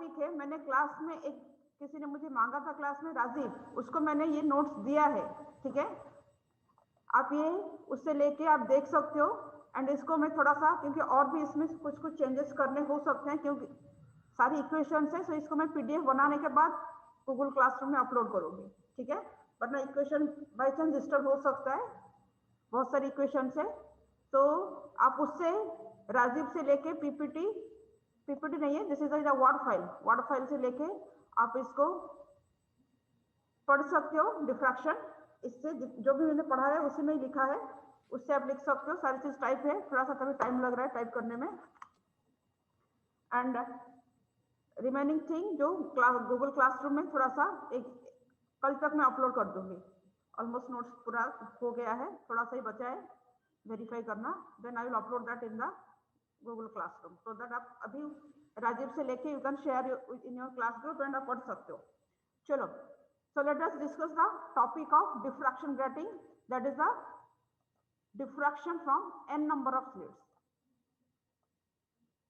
Topic है, मैंने class में एक किसी ने मुझे मांगा था क्लास में, राजीव, उसको मैंने ये नोट्स दिया है, ठीक है। आप ये उससे लेके आप देख सकते हो। एंड इसको मैं थोड़ा सा, क्योंकि और भी इसमें कुछ कुछ चेंजेस करने हो सकते हैं, क्योंकि सारी इक्वेशंस है, सो इसको मैं पीडीएफ बनाने के बाद गूगल क्लासरूम में अपलोड करूंगी, ठीक है। वरना इक्वेशन बाई चांस डिस्टर्ब हो सकता है, बहुत सारी इक्वेशंस है। तो आप उससे राजीव से लेके पीपीटी नहीं है, this is the word file से लेके आप इसको पढ़ सकते हो। डिफ्रैक्शन, इससे जो भी मैंने पढ़ा है उसी में ही लिखा है, उससे आप लिख सकते हो। सारी चीज टाइप है, थोड़ा सा कभी टाइम लग रहा है टाइप करने में। एंड रिमेनिंग थिंग जो गूगल क्लासरूम में थोड़ा सा एक कल तक मैं अपलोड कर दूंगी। ऑलमोस्ट नोट्स पूरा हो गया है, थोड़ा सा ही बचा है वेरीफाई करना। Then I will upload that in the Google classroom, so that आप अभी राजीव से लेके you can share in your class group and आप पढ़ सकते हो। चलो, so let us discuss the topic of diffraction grating, that is the diffraction from n number of slits.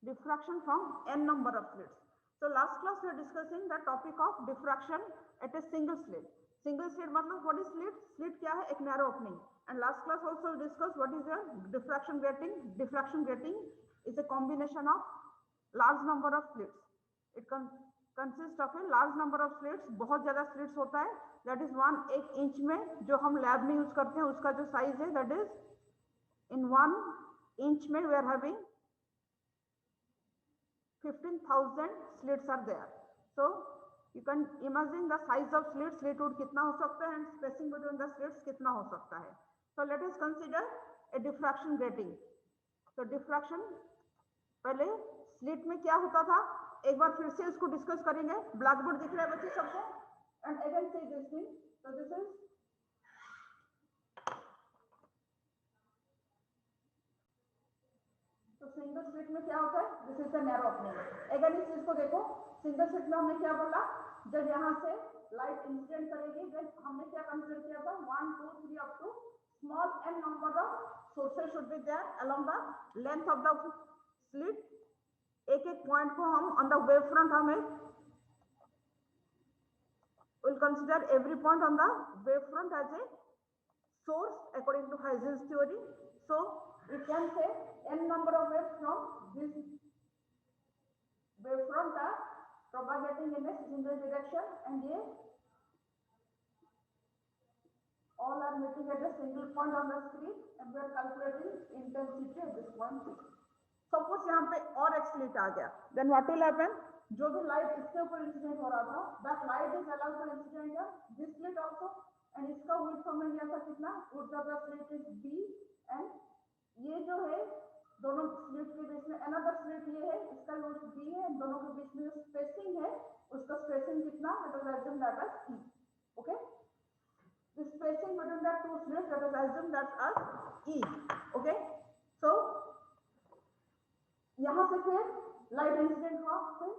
Diffraction from n number of slits. So last class we are discussing the topic of diffraction at a single slit. Single slit मतलब what is slit? Slit क्या है? एक narrow opening. And last class also we discussed what is a diffraction grating. Diffraction grating is a combination of large number of slits. It consist of a large number of slits, बहुत ज्यादा slits होता है। That is 1 inch में जो हम lab में use करते हैं उसका जो साइज है, दैट इज इन 1 इंच में we are having 15,000 slits are there. So you can imagine the size of slit, slit would कितना हो सकता है एंड स्पेसिंग बिटवीन द स्लिट्स कितना हो सकता है। So let us consider a diffraction grating. तो डिफ्रैक्शन, पहले स्लिट में क्या होता था, एक बार फिर से इसको डिस्कस करेंगे। ब्लैक बोर्ड दिख रहा है बच्चे सबको? एंड अगेन से this thing, so this is तो सिंगल स्लिट में क्या होता है, this is the narrow opening. Again इस चीज को देखो, सिंगल स्लिट में हमने क्या बोला, जब यहां से लाइट इंसिडेंट करेगी, देन हमने क्या कंसीडर किया था, 1 2 3 up to small n number of sources should be there along the length of the slit. एक एक पॉइंट को हम ऑन द वेव फ्रंट हमें will consider every point on the wave front as a source according to Huygens theory. So we can say n number of waves from this wave front are propagating in a single direction, and ये all are meeting at a single point on the screen, and we are calculating intensity at this point. Suppose यहाँ पे और एक slit आ गया, then what will happen, जो भी light इसके ऊपर इंसिडेंट हो रहा था, that light is allowed to incident in this slit also, and इसका विड्थ हमने लिया था कितना, width of the slit is b, and ये जो है दोनों स्लिट के बीच में अनदर स्लिट ये है, इसका विड्थ b है, दोनों के बीच में जो स्पेसिंग है उसका स्पेसिंग कितना, that is assumed that as e. Okay, the spacing between the two slits, that is assumed that as e. Okay, so यहाँ से फिर लाइट इंसिडेंट हुआ, फिर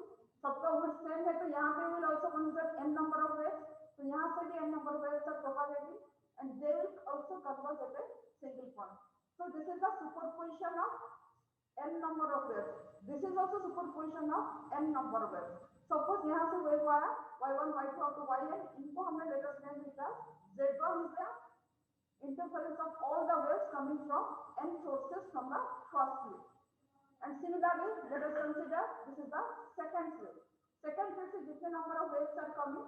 सबका विड्थ सेम है, तो यहाँ पे will also consider n number of waves, तो यहाँ से भी n number of waves are propagating and they will also converge at a single point. So this is the superposition of n number of waves, this is also superposition of n number of waves. Suppose यहाँ से wave आया y1 y2 up to yn, इनको हमने latest name दिया z1 is the interference of all the waves coming from n sources from the first slit. And similarly, let us consider this is the second slit. Second slit से जितने number of waves are coming,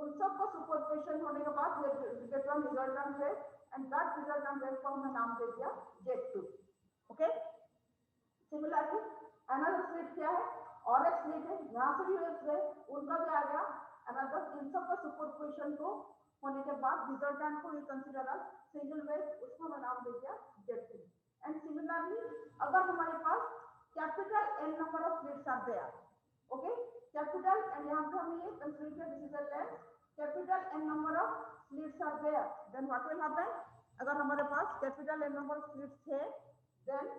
उन सबको superposition होने के बाद we get one resultant wave, and that resultant wave को हमने नाम दे दिया Z2. Okay? Similarly, another slit क्या है, और एक slit है, यहाँ से भी waves है, उनका भी आ गया another, इन सबका सुपरपोजिशन को होने के बाद resultant को we consider as single wave, उसको हमने नाम दे दिया Z2. And similarly, अगर हमारे पास capital n number of slits are there, okay, capital, and यहाँ पे हमें ये कंसीडर किया this is the length, capital n number of slits are there, then what will happen, अगर हमारे पास capital n number of slits है, then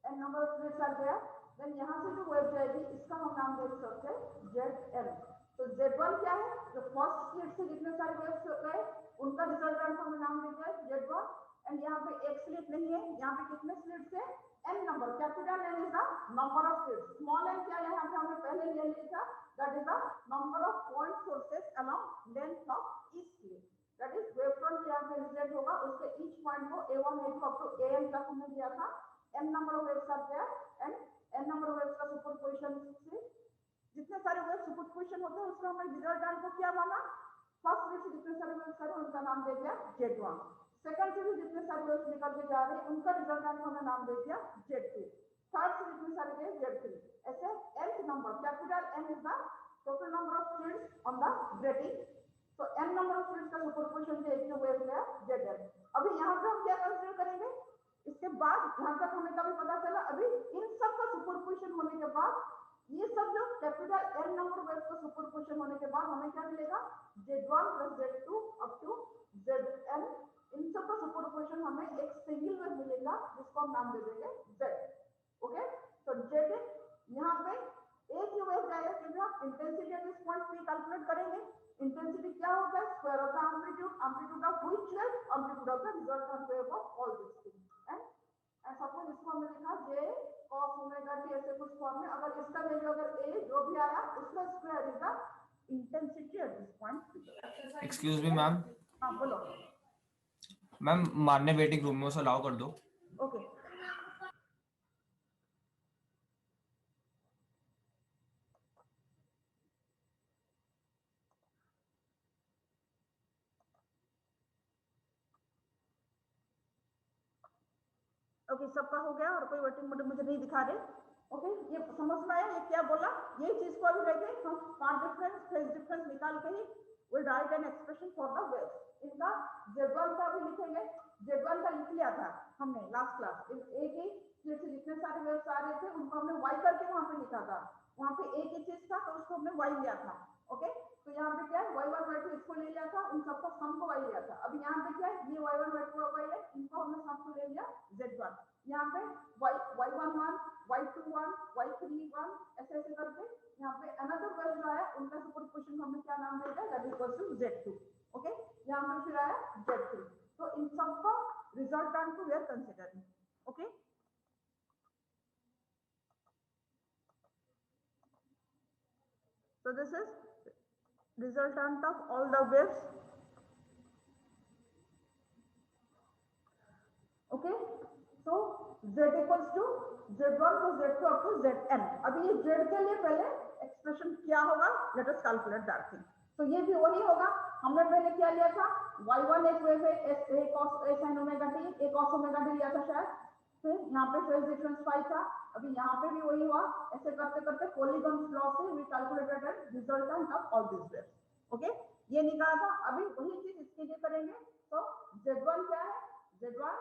n number of slits are there, then यहाँ से जो वेव जाएगी इसका हम नाम दे सकते हैं ZL। तो Z1 क्या है, जो फर्स्ट स्लिट से जितने सारे वेव्स गए उनका रिजल्टेंट हमें नाम दे दिया Z1, एंड यहाँ पे एक स्लिट नहीं है, यहाँ पे कितने स्लिट्स है, n number, capital N is the number of slits, small n पहले ले लिया, that is the number of point sources along length of each plane, that is wave front यहाँ पे इंसिडेंट होगा, उसके ईच पॉइंट को A1 A2 up to AN तक हमने दिया था, n number of waves are there and n number of waves का सुपरपोजिशन से जितने सारे वेव सुपरपोजिशन होते हैं उसका हमने रिजल्टेंट को क्या माना, फर्स्ट वेव से जितने सारे वेव्स आ रहे हैं उनका नाम दे दिया Z1, सेकंड से भी जितने सारे वेव्स निकल के जा रहे हैं उनका रिजल्टेंट को हमने नाम दे दिया Z2, थर्ड से जितने सारे गए Z3, ऐसे nth number capital N is the total number of slits on the grating, तो n नंबर ऑफ स्लिट्स का सुपरपोजिशन से एक जो वेव गया Zn। अभी यहाँ पे हम क्या कंसीडर करेंगे, इसके बाद यहाँ तक हमें कभी पता चला, अभी इन सब का सुपरपोजिशन होने के बाद ये सब जो कैपिटल N नंबर वेव्स का सुपरपोजिशन होने के बाद हमें क्या मिलेगा, Z1 plus Z2 up to Zn, इन सब का सुपरपोजिशन हमें एक सिंगल वेव मिलेगा जिसको हम नाम दे देंगे Z। ओके, तो Z यहाँ पे एक ही वेव जाएगा क्योंकि हम intensity at this point P calculate करेंगे, इंटेंसिटी क्या होता है, square of the amplitude, amplitude of which wave, amplitude of the resultant wave of all this thing and suppose इसको हमने लिखा J cos ओमेगा t ऐसे कुछ फॉर्म में, अगर इसका वैल्यू अगर A जो भी आया उसका square is the intensity at this point P। Excuse me ma'am. हाँ बोलो मैम, मारने वेटिंग रूम में उसे अलाउ कर दो। ओके ओके सबका हो गया और कोई वेटिंग मोड मुझे नहीं दिखा रहे, ओके ये समझ में आया ये क्या बोला, ये चीज को अभी लेके हम पार्ट डिफरेंस फेज डिफरेंस निकाल के he will write an expression for the waves, इनका Z1 का भी लिखेंगे, Z1 का लिख लिया था हमने लास्ट क्लास, एक ही चीज से जितने सारे वेव्स आ रहे थे उनको हमने y करके वहां पे लिखा था, वहां पे एक ही चीज था तो उसको हमने y लिया था, ओके तो यहाँ पे क्या है y1 y2 इसको ले लिया था, उन सबका सम को y लिया था, अब यहाँ पे क्या है ये y1 y2 y है, इनको हमने सम को ले लिया Z1, यहाँ पे y11 y21 y31 ऐसे ऐसे करके यहाँ पे अनदर वेव जो आया उनका सुपरपोजिशन हमने क्या नाम दिया that is equal to Z2, okay यहाँ पे फिर आया Z3, तो इन सब का रिजल्टेंट को we are considering, okay so this is resultant of all the waves, okay so Z equals to Z1 plus Z2 up to Zn, अभी ये Z के लिए पहले एक्सप्रेशन क्या होगा, let us calculate that thing, तो ये भी वही होगा, हमने पहले क्या लिया था y1 एक वेव है a cos a sin omega t, a cos omega t लिया था शायद, फिर यहाँ पे फेज डिफरेंस फाई था, अभी यहाँ पे भी वही हुआ, ऐसे करते करते पॉलीगॉन्स लॉ से we calculated the resultant of all this waves, okay ये निकाला था, अभी वही चीज इसके लिए करेंगे, तो Z1 क्या है, Z1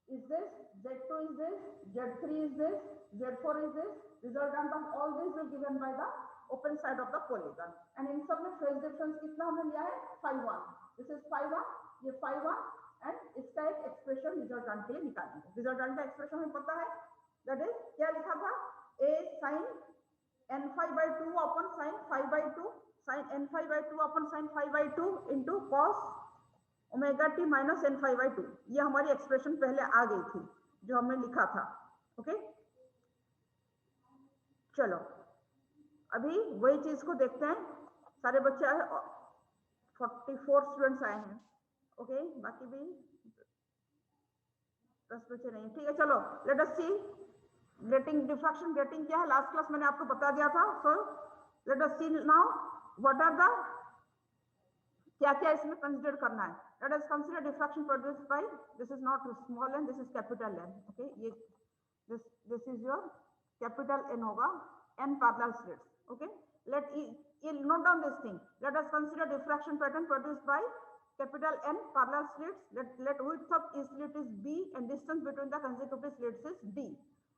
is this, Z2 is this, Z3 is this, Z4 is this, resultant of all this will given by the open side of the polygon, and in सब में phase difference कितना हमने लिया है phi1, this is phi1, ये phi1 and इसका एक expression resultant के लिए निकालेंगे, रिजल्टेंट का एक्सप्रेशन हमें पता है दैट इज क्या लिखा था a sin n phi by 2 upon sin phi by 2 sin n phi by 2 upon sin phi by 2 into cos omega T minus n phi by 2, ये हमारी एक्सप्रेशन पहले आ गई थी जो हमने लिखा था, ओके चलो अभी वही चीज को देखते हैं, सारे बच्चे आए 44 स्टूडेंट्स आए हैं, ओके बाकी भी 10 बच्चे नहीं, ठीक है चलो let us see grating diffraction, grating क्या है लास्ट क्लास मैंने आपको बता दिया था, so let us see now what are the क्या क्या इसमें कंसीडर करना है, let us consider diffraction produced by, this is not small n, this is capital N, okay ये this is your capital N होगा, n parallel slits, okay let note down this thing, let us consider diffraction pattern produced by capital N parallel slits, let width of each slit is b and distance between the consecutive slits is d,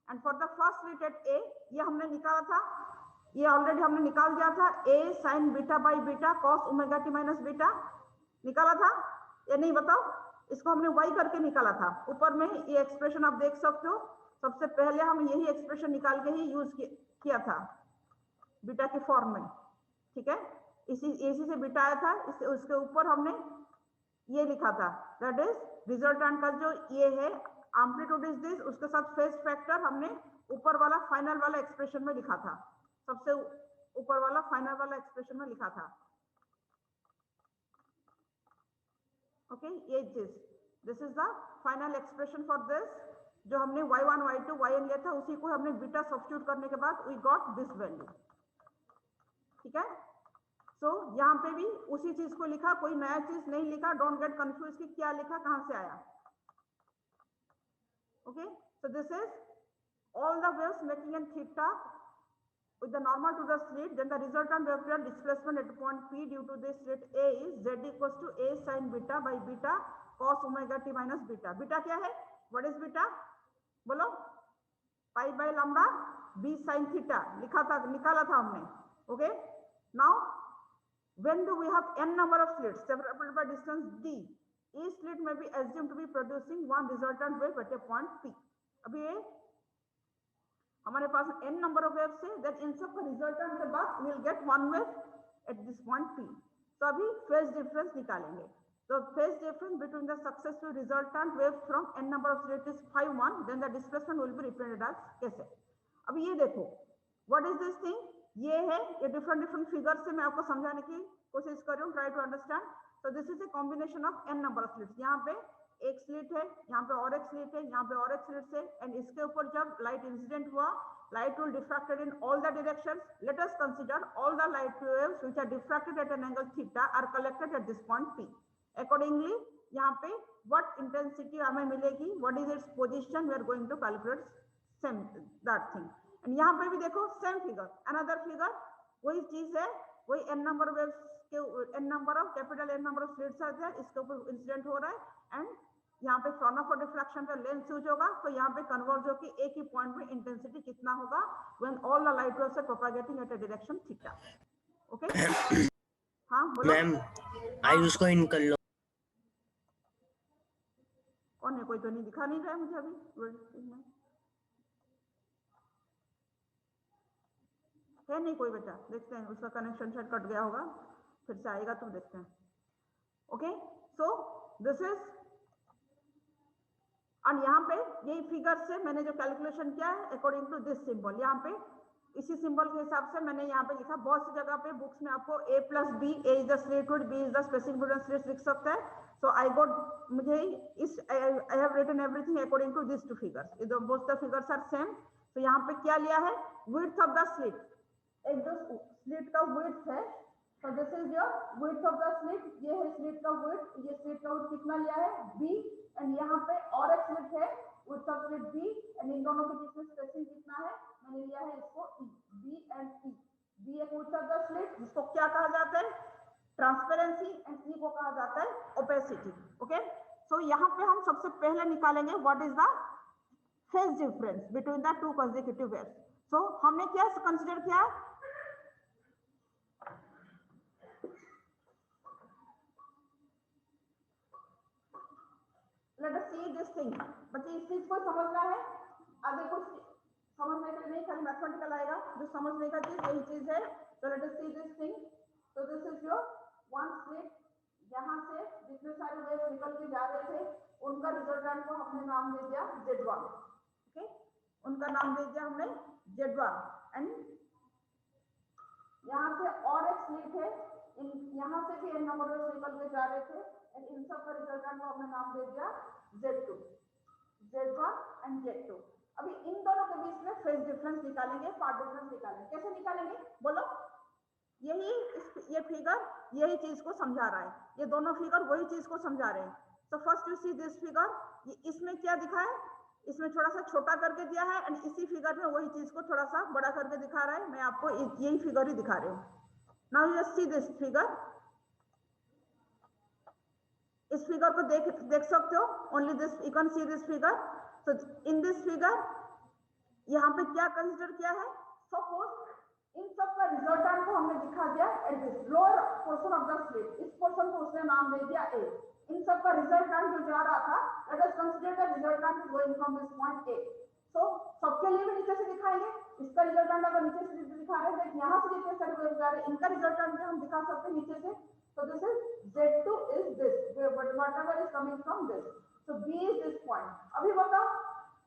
and for the first slit at A ये हमने निकाला था, ये already हमने निकाल दिया था, a sin beta by beta cos omega T minus beta निकाला था या नहीं बताओ, इसको हमने y करके निकाला था, ऊपर में ये एक्सप्रेशन आप देख सकते हो, सबसे पहले हम यही एक्सप्रेशन निकाल के ही यूज किया था बीटा के फॉर्म में, ठीक है इसी से बीटा आया था, इससे उसके ऊपर हमने ये लिखा था दैट इज रिजल्टेंट का जो ये है एम्पलीट्यूड इज दिस, उसके साथ फेज फैक्टर हमने ऊपर वाला फाइनल वाला एक्सप्रेशन में लिखा था, सबसे ऊपर वाला फाइनल वाला एक्सप्रेशन में लिखा था। ओके, ये चीज, this is the final expression for this. जो हमने y1 y2 yn लिया था उसी को हमने बीटा सब्स्टिट्यूट करने के बाद वी गॉट दिस वैल्यू। ठीक है, सो यहाँ पे भी उसी चीज को लिखा, कोई नया चीज नहीं लिखा। डोंट गेट कंफ्यूज कि क्या लिखा कहां से आया। Okay, so this is all the waves making an theta with the normal to the slit, then the resultant wave field displacement at point P due to this slit A is z equals to A sin beta by beta cos omega t minus beta. Beta क्या है? What is beta? बोलो, pi by lambda b sin theta लिखा था, निकाला था हमने। Okay, now when do we have n number of slits separated by distance d, each slit may be assumed to be producing one resultant wave at a point P. अभी ये हमारे पास n number of waves है, then इन सब का resultant के बाद we will get one wave at this point P। तो अभी फेज डिफरेंस निकालेंगे। तो phase difference between the successive resultant wave from n number of slit is 5 1, then the displacement will be represented as कैसे। अभी ये देखो, what is this thing, ये है, ये डिफरेंट फिगर से मैं आपको समझाने की कोशिश कर रही हूँ, ट्राई टू अंडरस्टैंड। तो this is a combination of n number of slits. यहाँ पे एक स्लिट है, यहाँ पे और एक स्लिट है, यहाँ पे और एक स्लिट है, एंड इसके ऊपर जब लाइट इंसिडेंट हुआ, light will diffracted in all the directions. Let us consider all the light waves which are diffracted at an angle theta are collected at this point P. Accordingly, यहाँ पे what intensity हमें मिलेगी, what is its position, we are going to calculate same that thing. And यहाँ पे भी देखो same figure, another figure, वही चीज है, वही n number waves के n number of capital N number of slits are there, इसके ऊपर इंसिडेंट हो रहा है, एंड यहाँ पे फ्रॉनोफोर डिफ्रैक्शन का लेंथ यूज होगा, तो यहाँ पे कन्वर्ज होकर एक ही पॉइंट में इंटेंसिटी कितना होगा when all the light waves are propagating at a direction theta. Okay, हाँ बोलो मैम, आई उसको इन कर लो। कौन है? कोई तो नहीं दिखा नहीं रहा है मुझे अभी। है नहीं कोई बेटा? देखते हैं, उसका कनेक्शन शायद कट गया होगा, फिर से आएगा तो देखते हैं। ओके, सो दिस इज, और यहाँ पे यही फिगर से मैंने जो कैलकुलेशन किया है अकॉर्डिंग टू दिस सिंबल, यहाँ पे इसी सिंबल के हिसाब से मैंने यहाँ पे लिखा। बहुत सी जगह पे बुक्स में आपको a plus B, A is the slit width, B is the spacing width slit लिख सकता है। सो आई गॉट, मुझे इस I have written everything according to this two figures, both the figures are same. तो यहाँ पे क्या लिया है, विड्थ ऑफ द स्लिट, एक जो स्लिट का विड्थ है, तो this is your width of the slit, ये है स्लिट का विड्थ, ये स्लिट का विड्थ कितना लिया है b, एंड यहाँ पे और एक स्लिट है width of slit b, and in दोनों के बीच में स्पेसिंग कितना है, मैंने लिया है इसको e, b and e। b एक विड्थ ऑफ द स्लिट, जिसको क्या कहा जाता है, ट्रांसपेरेंसी, एंड e को कहा जाता है ओपेसिटी। ओके, सो यहाँ पे हम सबसे पहले निकालेंगे what is the phase difference between the two consecutive waves. So हमने क्या कंसीडर किया, let us see this thing. बच्चे इस चीज को समझना है, आगे कुछ समझने के लिए नहीं, खाली मैथमेटिकल आएगा, जो समझने का चीज यही चीज है। तो let us see this thing. तो this is your one slit, यहाँ से जितने सारे वेव्स निकल के जा रहे थे उनका रिजल्टेंट को हमने नाम दे दिया Z1। ओके, उनका नाम दे दिया हमने Z1, एंड यहाँ से और एक स्लिट है, यहाँ से भी n नंबर वेव्स निकल के जा रहे थे, एंड इन सब का रिजल्टेंट को हमने नाम दे दिया Z2, Z1 एंड Z2। अभी इन दोनों के बीच में फेज डिफरेंस निकालेंगे, पार्ट डिफरेंस निकालेंगे। कैसे निकालेंगे बोलो, यही ये फिगर यही चीज को समझा रहा है, ये दोनों फिगर वही चीज को समझा रहे हैं। तो first you see this figure, इसमें क्या दिखा है, इसमें थोड़ा सा छोटा करके दिया है, एंड इसी फिगर में वही चीज को थोड़ा सा बड़ा करके दिखा रहा है। मैं आपको यही फिगर ही दिखा रही हूँ। Now you see this figure, इस फिगर को देख सकते हो, only this you can see this figure. So in this figure यहाँ पे क्या कंसीडर किया है, सपोज इन सब का रिजल्टेंट को हमने दिखा दिया at this lower portion of the slit, इस पोर्शन को उसने नाम दे दिया A। इन सब का रिजल्टेंट जो जा रहा था, late us consider the resultant going from this point A। सो सबके लिए भी नीचे से दिखाएंगे, इसका रिजल्टेंट अगर नीचे से दिखा रहे हैं, यहाँ से जितने सारे वेव्स जा रहे हैं इनका रिजल्टेंट भी हम दिखा सकते हैं नीचे से। So this is Z2 is this, but whatever is coming from this. So B is this point. अभी बताओ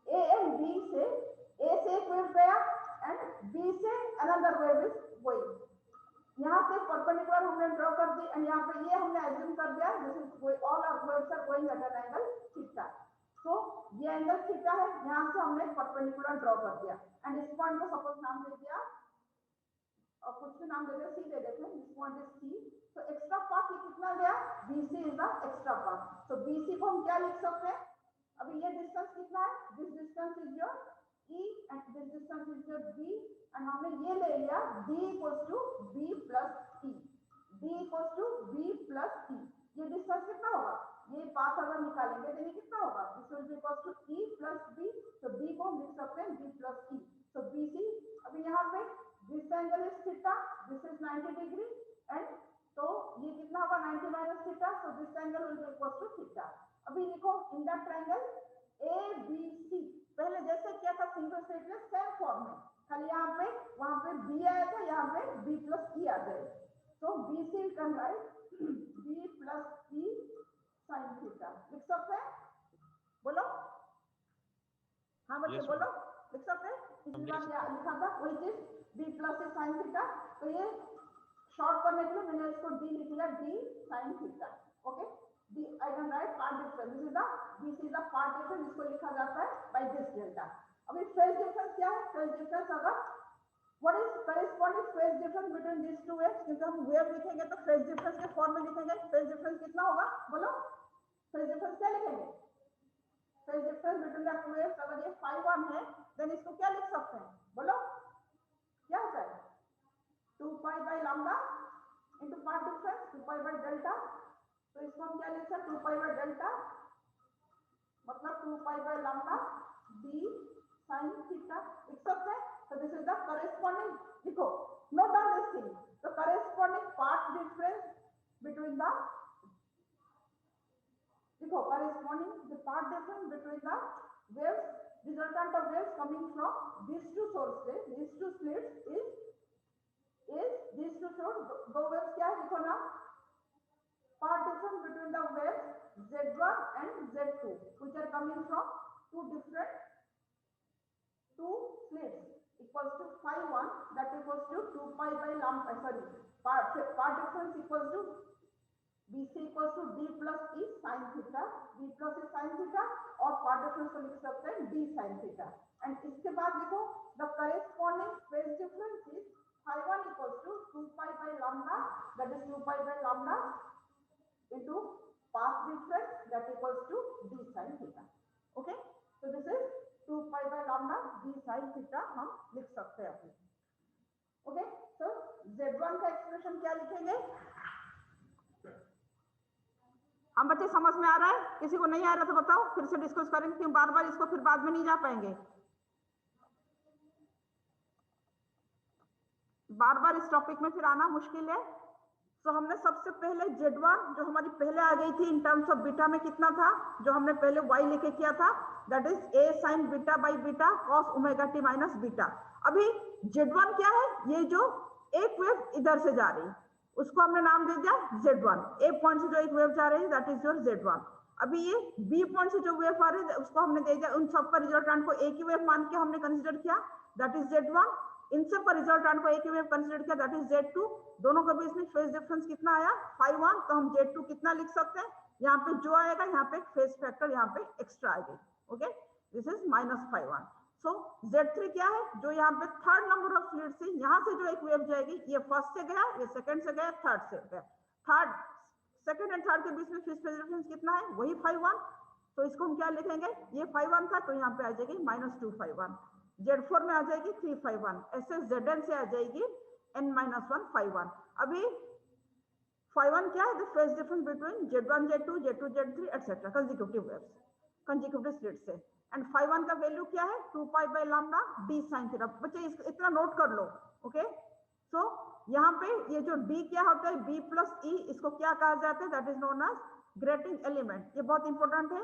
A and B से ए से एक वेव गया एंड बी से अनदर वेव इज गोइंग। यहाँ से परपेंडिकुलर हमने ड्रॉ कर दी एंड यहाँ पे ये हमने एज्यूम कर दिया this is all our waves are going at an angle theta. So ये एंगल थीटा है, यहाँ से हमने परपेंडिकुलर ड्रॉ कर दिया एंड इस पॉइंट को सपोज नाम दे दिया और कुछ भी नाम दे दिया, सी दे देते हैं, दिस पॉइंट इज सी। तो एक्स्ट्रा पाथ ये कितना गया, BC is the extra path. तो BC को हम क्या लिख सकते हैं, अभी ये डिस्टेंस कितना है, this distance is your E and this distance is your B and हमने ये ले लिया D equals to B plus E, D equals to B plus E। ये डिस्टेंस कितना होगा, ये पाथ अगर निकालेंगे तो ये कितना होगा, this will be equals to E plus B। तो B को हम लिख सकते हैं B plus E। तो BC अभी यहाँ पे this angle is theta, this is 90 degree and तो ये कितना होगा 90 minus theta, so this angle will be equals to theta. अभी लिखो इन दैट ट्रायंगल ABC, पहले जैसे किया था सिंगल साइड में सेम फॉर्म में, खाली यहाँ पे वहां पे B आया था, यहाँ पे B plus E आ गए। तो BC can write B plus E sin theta, लिख सकते हैं, बोलो हाँ बच्चे Yes, बोलो, लिख सकते हैं, पिछली बार क्या लिखा था वही चीज B plus E sin theta. तो ये शॉर्ट करने के लिए मैंने इसको D लिख लिया, D sin theta. Okay, D I can write part difference, this is the BC is the part difference, इसको लिखा जाता है by this delta। अभी फेज डिफरेंस क्या है, फेज डिफरेंस अगर what is corresponding phase difference between these two waves, क्योंकि हम वेव लिखेंगे तो फेज डिफरेंस के फॉर्म में लिखेंगे। फेज डिफरेंस कितना होगा बोलो, फेज डिफरेंस क्या लिखेंगे, phase difference between the two waves अगर ये φ1 है देन इसको क्या लिख सकते हैं बोलो, क्या होता है 2 पाई by lambda into path difference 2 pi by delta. तो इसको हम क्या लिख सकते हैं 2 पाई बाय डेल्टा मतलब 2 पाई by lambda D sin theta लिख सकते हैं। So this is the corresponding, देखो note down this thing, the corresponding path difference between the, देखो corresponding the path difference between the waves, resultant of waves coming from these two sources, these two slits is these two sources, दो waves क्या है देखो ना, path difference between the waves Z1 and Z2 which are coming from two slits equals to φ1 that equals to 2 pi by lambda, part difference equals to BC equals to D plus E sin theta, D plus E sin theta और part difference को लिख सकते हैं D sin theta। and इसके बाद देखो the corresponding phase difference is φ1 equals to 2 pi by lambda, that is 2 pi by lambda into path difference that equals to D sin theta। okay, so this is 2 pi by lambda D sin theta हम लिख सकते हैं अपने। Okay, तो Z1 का expression क्या लिखेंगे, हम बच्चे समझ में आ रहा है, किसी को नहीं आ रहा तो बताओ, फिर से डिस्कस करेंगे क्यों बार बार इसको फिर बाद में नहीं जा पाएंगे, बार बार इस टॉपिक में फिर आना मुश्किल है। तो हमने सबसे पहले Z1 जो हमारी पहले आ गई थी इन टर्म्स ऑफ बीटा में कितना था, जो हमने पहले Y लेके किया था, that is A sin beta by beta cos omega t minus beta. अभी Z1 क्या है, ये जो एक वेव इधर से जा रही उसको हमने नाम दे दिया Z1, A पॉइंट से जो एक वेव जा रही है दैट इज योर Z1। अभी ये B पॉइंट से जो वेव आ रही है उसको हमने दे दिया, उन सब का रिजल्टेंट को एक ही वेव मान के हमने कंसीडर किया दैट इज Z1, इन सब का रिजल्टेंट को एक ही वेव कंसीडर किया दैट इज Z2। दोनों के बीच में फेज डिफरेंस कितना आया φ1, तो हम Z2 कितना लिख सकते हैं, यहाँ पे जो आएगा यहाँ पे फेज फैक्टर यहाँ पे एक्स्ट्रा आएगी। Okay, this is minus φ1। So Z3 क्या है, जो यहाँ पे थर्ड नंबर ऑफ स्लिट से यहाँ से जो एक वेव जाएगी, ये फर्स्ट से गया, ये सेकंड से गया, थर्ड से गया, थर्ड सेकंड एंड थर्ड के बीच में फेज डिफरेंस कितना है वही φ1। तो इसको हम क्या लिखेंगे, ये φ1 था तो यहाँ पे आ जाएगी -2 φ1, Z4 में आ जाएगी 3 φ1, ऐसे Zn से आ जाएगी n-1 φ1। अभी φ1 क्या है, the phase difference between Z1 Z2 Z2 Z3 etcetera consecutive waves, consecutive slit से, एंड φ1 का वैल्यू क्या है 2 पाई by lambda D sin theta. बच्चे इतना नोट कर लो। ओके, सो यहाँ पे ये जो D क्या होता है B प्लस E, इसको क्या कहा जाता है, that is known as grating element. ये बहुत इंपॉर्टेंट है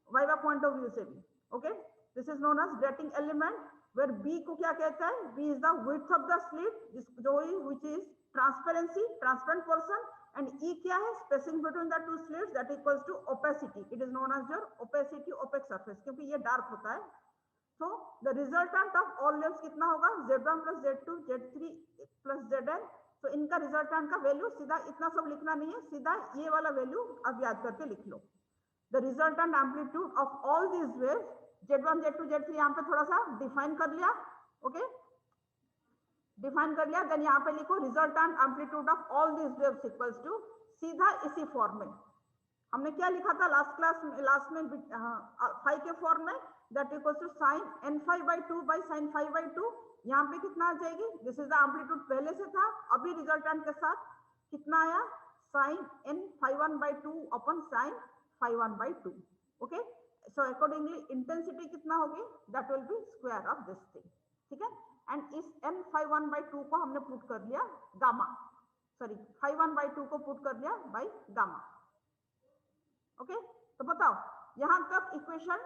वाइवा पॉइंट ऑफ व्यू से भी। Okay, this is known as grating element where B को क्या कहता है, B is the width of the slit, जो which is transparency, transparent portion, and E क्या है, spacing between the two slits that equals to opacity, it is known as your opacity opaque surface, क्योंकि ये dark होता है। So the resultant of all waves कितना होगा, Z1 plus Z2 Z3 plus Zn. तो इनका रिजल्टेंट का value सीधा इतना सब लिखना नहीं है, सीधा ये वाला वैल्यू अब याद करके लिख लो. The resultant amplitude of all these waves Z1 Z2 Z3 यहाँ पे थोड़ा सा डिफाइन कर लिया. ओके, डिफाइन कर लिया. देन यहाँ पे लिखो resultant amplitude of all these waves equals to, सीधा इसी फॉर्म में हमने क्या लिखा था लास्ट क्लास में, लास्ट में फाई के फॉर्म में, that equals to sine n5/2 by sine 5/2. यहाँ पे कितना आ जाएगी, दिस इज द एम्पलीट्यूड पहले से था, अभी रिजल्टेंट के साथ कितना आया, sine n∅1/2 upon sine 5/2. Okay, so accordingly intensity कितना होगी, that will be square of this thing. ठीक है, एंड इस n∅1/2 को हमने पुट कर लिया गामा, सॉरी 5/2 को पुट कर लिया बाई गामा. ओके, तो बताओ यहां तक इक्वेशन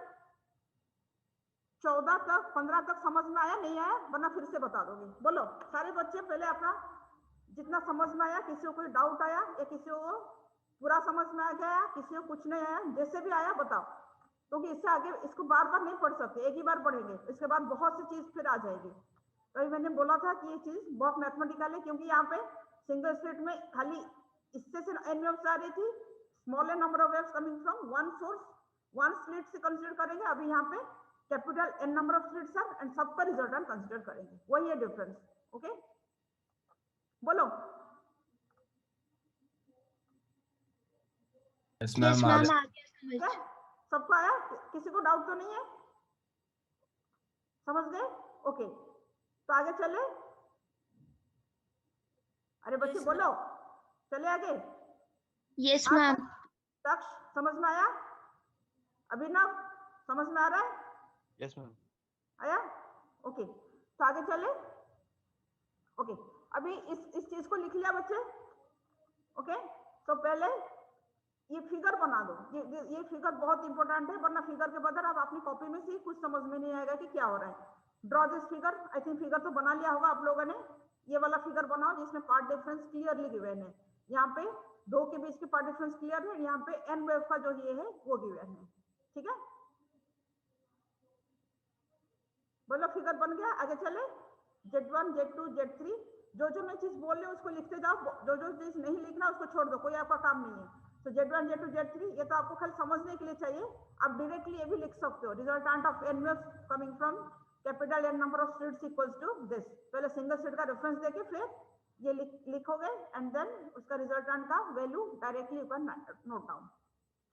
14 तक 15 तक समझ में आया, नहीं आया, वरना फिर से बता दोगे. बोलो सारे बच्चे, पहले अपना जितना समझ में आया, किसी को कोई डाउट आया या किसी को पूरा समझ में आ गया, किसी को कुछ नहीं आया, जैसे भी आया बताओ, क्योंकि इससे आगे इसको बार बार नहीं पढ़ सकते, एक ही बार पढ़ेंगे, इसके बाद बहुत सी चीज फिर आ जाएगी. तो मैंने बोला था कि ये चीज बहुत मैथमेटिकल है, क्योंकि यहाँ पे सिंगल स्लिट में खाली इससे से एन वेव्स आ रही थी, smaller number of waves coming from one source, one slit से कंसीडर करेंगे. अभी यहाँ पे capital N number of slits है एंड सबका रिजल्टेंट कंसीडर करेंगे, वही है डिफरेंस. ओके, बोलो. यस मैम, आ गया. सबको आया, किसी को डाउट तो नहीं है, समझ गए. ओके, तो आगे चले. अरे बच्चे बोलो, चले आगे. Yes ma'am. तक्ष समझ में आया, अभिनव समझ में आ रहा है. Yes ma'am. आया. ओके, तो आगे चले. ओके, अभी इस चीज को लिख लिया बच्चे. ओके, तो पहले ये फिगर बना दो. ये फिगर बहुत इंपॉर्टेंट है, वरना फिगर के बगैर आप अपनी कॉपी में से कुछ समझ में नहीं आएगा कि क्या हो रहा है. Draw this figure. I think figure तो बना लिया होगा आप लोगों ने. ये वाला फिगर बनाओ जिसमें पार्ट डिफरेंस क्लियरली गिवन है. यहाँ पे दो के बीच की पार्ट डिफरेंस क्लियर है, यहाँ पे एन वेव का जो ये है वो गिवन है. ठीक है, बोलो फिगर बन गया. आगे चले. Z1 Z2 Z3, जो मैं चीज बोल रही हूँ उसको लिखते जाओ, जो चीज नहीं लिखना उसको छोड़ दो, कोई आपका काम नहीं है. तो Z1 Z2 Z3 ये तो आपको खाली समझने के लिए चाहिए. आप डायरेक्टली ये भी लिख सकते हो, resultant of N waves coming from capital N number of slits equals to this. पहले सिंगल स्लिट का रेफरेंस देके फिर ये लिखोगे एंड देन उसका रिजल्टेंट का value directly you can note down.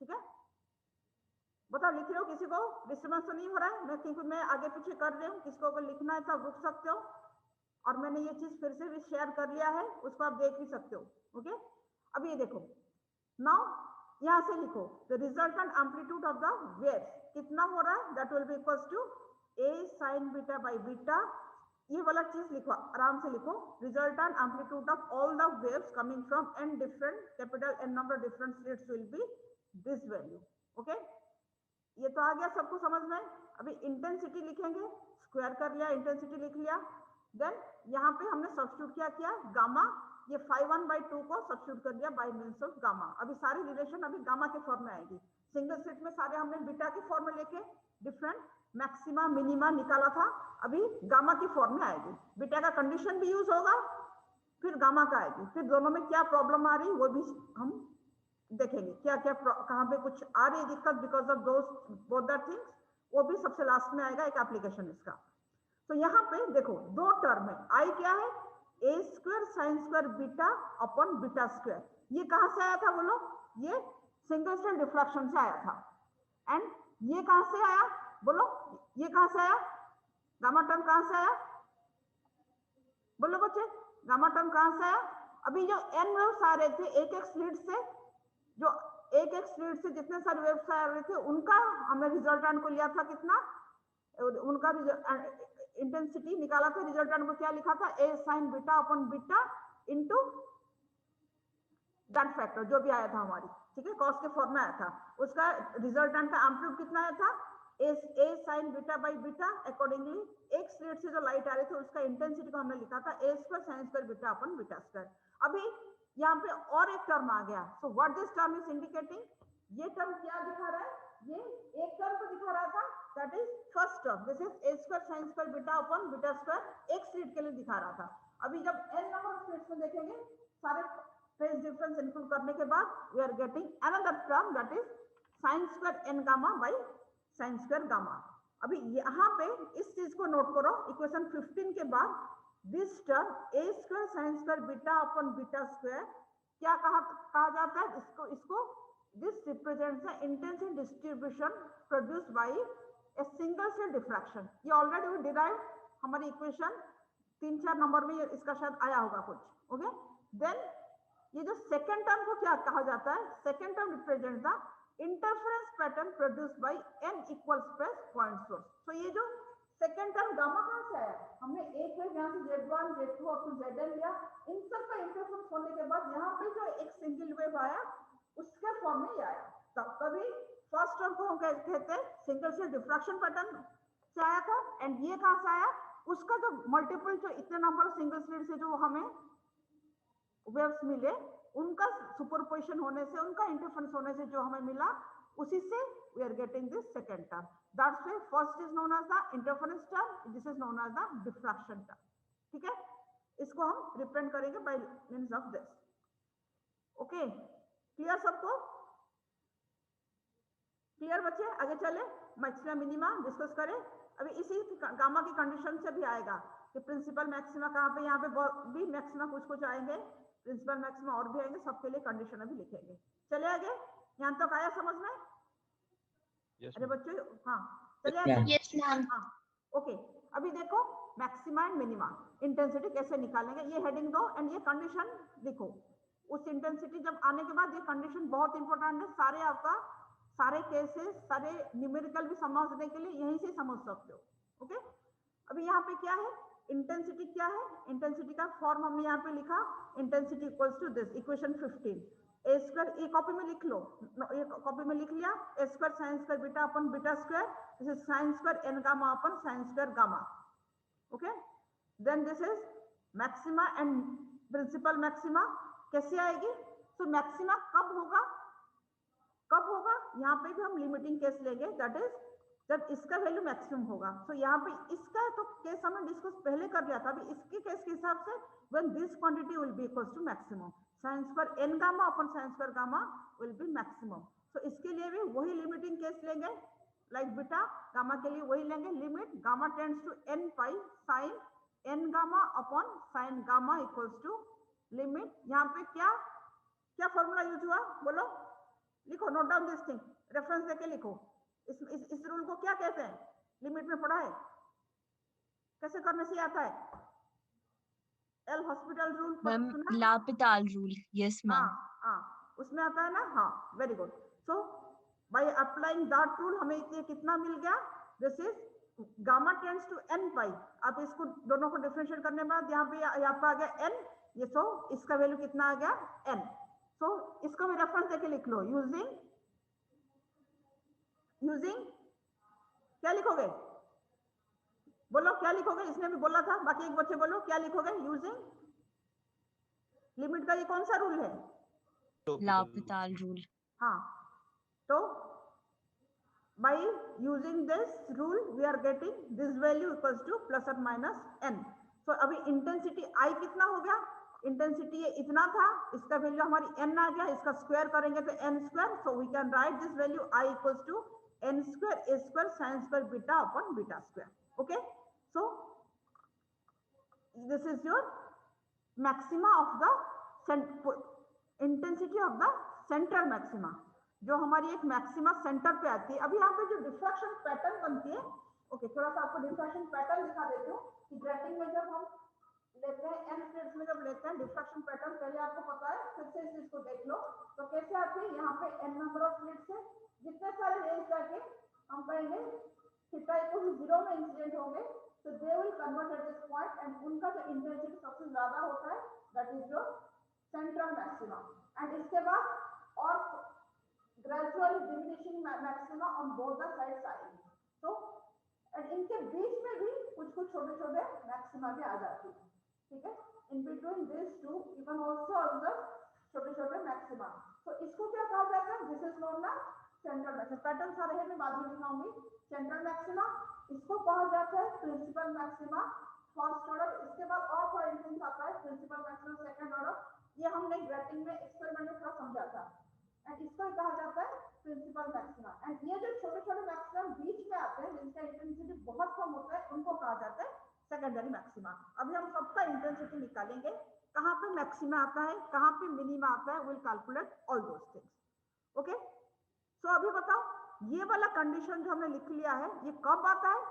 ठीक है, बताओ लिख रहे हो, किसी को डिस्टर्बेंस तो नहीं हो रहा है. मैं क्योंकि मैं आगे पीछे कर रही हूँ, किसको अगर लिखना है तो आप रुक सकते हो, और मैंने ये चीज फिर से भी शेयर कर लिया है, उसको आप देख भी सकते हो. ओके, अब ये देखो, नाउ यहाँ से लिखो the resultant amplitude of the waves कितना हो रहा है, that will be equals to a sin beta by beta. ये वाला चीज लिखो, आराम से लिखो. Resultant amplitude of all the waves coming from n different capital n number different slits will be this value. Okay, ये तो आ गया सबको समझ में. अभी इंटेंसिटी लिखेंगे, स्क्वायर कर लिया, इंटेंसिटी लिख लिया. देन यहाँ पे हमने सब्स्टिट्यूट किया गामा, ये 5/2 को सब्स्टिट्यूट कर दिया बाय मींस ऑफ गामा. अभी सारी रिलेशन अभी गामा के फॉर्म में आएगी. सिंगल स्लिट में सारे हमने बीटा के फॉर्म में लेके डिफरेंट मैक्सिमा मिनिमा निकाला था, अभी गामा की फॉर्म में आएगी. बीटा का कंडीशन भी यूज होगा, फिर गामा का आएगी, फिर दोनों में क्या प्रॉब्लम आ रही वो भी हम देखेंगे, क्या क्या कहाँ पे कुछ आ रही है दिक्कत because of those both the things, वो भी सबसे लास्ट में आएगा एक एप्लीकेशन इसका. तो यहाँ पे देखो दो टर्म है, आई क्या है, a square sine square beta upon beta square. ये कहाँ से आया था बोलो, ये सिंगल स्लिट डिफ्रैक्शन से आया था. एंड ये कहाँ से आया बोलो, ये कहाँ से आया, गामा टर्म कहाँ से आया बोलो बच्चे, गामा टर्म कहाँ से आया. अभी जो एन वेव्स आ रहे थे एक एक स्लिट से, जो एक एक स्लिट से जितने सारे वेव्स आ रहे थे उनका हमने रिजल्टेंट को लिया था कितना, उनका इंटेंसिटी निकाला था. रिजल्टेंट को क्या लिखा था, a sin beta upon beta into that factor जो भी आया था हमारी. ठीक है, कॉस के फॉर्म में आया था. उसका रिजल्टेंट का एम्पलीट्यूड कितना आया था, a sin beta by beta. Accordingly एक स्लिट से जो लाइट आ रही थी उसका इंटेंसिटी को हमने लिखा था a square sin square beta upon beta square. अभी यहाँ पे और एक टर्म आ गया. So what this term is indicating, ये टर्म क्या दिखा रहा है, ये एक टर्म को दिखा रहा था that is first term, this is a square sin square beta upon beta square एक स्लिट के लिए दिखा रहा था। अभी जब n नंबर ऑफ स्लिट्स में देखेंगे सारे फेज डिफरेंस इंक्लूड करने के बाद we are getting another term that is sin square n gamma by sin square gamma. अभी यहाँ पे इस चीज को नोट करो, इक्वेशन 15 के बाद this term a square sin square beta upon beta square क्या कहा जाता है, इसको this represents the intensity distribution produced by a single cell diffraction। ये ऑलरेडी we derived हमारी इक्वेशन 3-4 नंबर में इसका शायद आया होगा कुछ, ओके। देन ये जो सेकेंड टर्म को क्या कहा जाता है, second term represent the interference pattern produced by n equal space point source. तो ये जो सेकेंड टर्म गामा कहाँ से आया, हमने एक है यहाँ से Z1 Z2 up to Zn लिया, इन सब का इंटरफेरेंस होने के बाद यहाँ पे जो एक सिंगल वेव आया उसके फॉर्म में आया। तभी फर्स्ट टर्म को हम कहते हैं सिंगल सेल डिफ्रैक्शन पैटर्न से आया था, एंड ये कहाँ से आया, उसका जो मल्टीपल जो इतने नंबर ऑफ सिंगल स्लिट से जो हमें वेव्स मिले उनका सुपरपोजिशन होने से, उनका इंटरफेरेंस होने से जो हमें मिला उसी से we are getting this second term. That's why first is known as the interference term, this is known as the diffraction term. ठीक है, इसको हम रिप्रेजेंट करेंगे by means of this. Okay, clear सबको? क्लियर बच्चे? आगे चले, मैक्सिमा मिनिमा डिस्कस करें। अभी इसी गामा की कंडीशन से भी आएगा कि प्रिंसिपल मैक्सिमा कहाँ पे, यहाँ पे भी मैक्सिमा कुछ कुछ आएंगे, प्रिंसिपल मैक्सिमा और भी आएंगे, सबके लिए कंडीशन अभी लिखेंगे। चले आगे, यहाँ तक आया समझ में? yes, अरे बच्चों, हाँ चले आगे। Yes, ma'am. हाँ ओके, अभी देखो मैक्सिमा एंड मिनिमा इंटेंसिटी कैसे निकालेंगे, ये हेडिंग दो एंड ये कंडीशन लिखो। उस इंटेंसिटी जब आने के बाद ये कंडीशन बहुत इंपॉर्टेंट है, सारे आपका सारे केसेस, सारे न्यूमेरिकल भी समझने के लिए यहीं से समझ सकते हो। ओके, अभी यहाँ पे क्या है, इंटेंसिटी क्या है, इंटेंसिटी का फॉर्म हमने यहाँ पे लिखा, intensity equals to this, equation 15 A square, ये कॉपी में लिख लो, ये कॉपी में लिख लिया, A square sine square beta upon beta square, this is sine square N gamma upon sine square gamma. Okay, then this is maxima and principal maxima कैसे आएगी, तो मैक्सिमा कब होगा, कब होगा, यहाँ पे भी हम लिमिटिंग केस लेंगे, दैट इज जब इसका वैल्यू मैक्सिमम होगा। तो यहाँ पे इसका तो केस हमने डिस्कस पहले कर लिया था, अभी इसके केस के हिसाब से when this quantity will be equals to maximum, sine square N gamma upon sine square gamma will be maximum. तो इसके लिए भी वही लिमिटिंग केस लेंगे, लाइक बीटा गामा के लिए वही लेंगे, limit gamma tends to N pi sine n gamma upon sine gamma equals to limit, यहाँ पे क्या क्या फॉर्मूला यूज हुआ बोलो, लिखो, note down this thing, reference देके लिखो। इस रूल को क्या कहते हैं, लिमिट में पढ़ा है, कैसे करने से आता है, L hospital rule, ma'am L'Hopital rule, yes ma'am, हाँ उसमें आता है ना, हाँ very good. So by applying that rule हमें ये कितना मिल गया, this is gamma tends to N pi. आप इसको दोनों को डिफरेंशिएट करने के बाद यहाँ पे आ गया एन, ये सो इसका वैल्यू कितना आ गया एन। सो इसको भी रेफरेंस देके लिख लो, यूजिंग क्या लिखोगे, बोलो क्या लिखोगे, इसने भी बोला था, बाकी एक बच्चे बोलो क्या लिखोगे, यूजिंग लिमिट का ये कौन सा रूल है, लापिताल रूल। हाँ, तो by using this rule we are getting this value equals to plus or minus n। so अभी इंटेंसिटी I कितना हो गया, इंटेंसिटी ये इतना था, इसका वैल्यू हमारी n आ गया, इसका स्क्वायर करेंगे तो n square, so we can write this value I equals to n square a square sin square beta upon beta square। okay, so this is your maxima of the intensity of the central maxima, जो हमारी एक maxima centre पे आती है। अभी यहाँ पे जो डिफ्रैक्शन पैटर्न बनती है, ओके थोड़ा सा आपको डिफ्रैक्शन पैटर्न दिखा देती हूँ कि ग्रेटिंग में जब हम लेते हैं, एन स्लिट्स में जब लेते हैं डिफ्रैक्शन पैटर्न, पहले आपको पता है, फिर से इस चीज को देख लो तो कैसे आती है, यहाँ पे एन नंबर ऑफ स्लिट्स है, जितने सारे रेज जाके हम कहेंगे थीटा इक्वल टू 0 में इंसिडेंट होंगे, तो they will convert eight this point and उनका जो इंटेंसिटी सबसे ज्यादा होता है that is your central maxima, and इसके बाद और gradually diminishing maxima on both the sides आएंगे। तो and इनके बीच में भी कुछ कुछ छोटे छोटे मैक्सिमा भी आ जाती है, ठीक है, in between these two you can also observe छोटे छोटे मैक्सिमा। तो इसको क्या कहा जाता है, this is known as central maxima, pattern सारे हैं मैं बाद में दिखाऊंगी। सेंट्रल मैक्सिमा इसको कहा जाता है प्रिंसिपल मैक्सिमा फर्स्ट ऑर्डर। इसके बाद और थोड़ा इंटेंस आता है प्रिंसिपल मैक्सिमा सेकंड ऑर्डर, ये हमने ग्रेटिंग में एक्सपेरिमेंट में थोड़ा समझा था। एंड इसको कहा जाता है प्रिंसिपल मैक्सिमा। एंड ये जो छोटे छोटे मैक्सिमम बीच में आते हैं जिनका इंटेंसिटी बहुत कम होता है उनको कहा जाता है सेकेंडरी मैक्सिमा। अभी हम सबका इंटेंसिटी निकालेंगे, कहाँ पे मैक्सिमा आता है, कहाँ पे मिनिमा आता है, will calculate all those things. Okay, so अभी बताओ ये वाला कंडीशन जो हमने लिख लिया है ये कब आता है?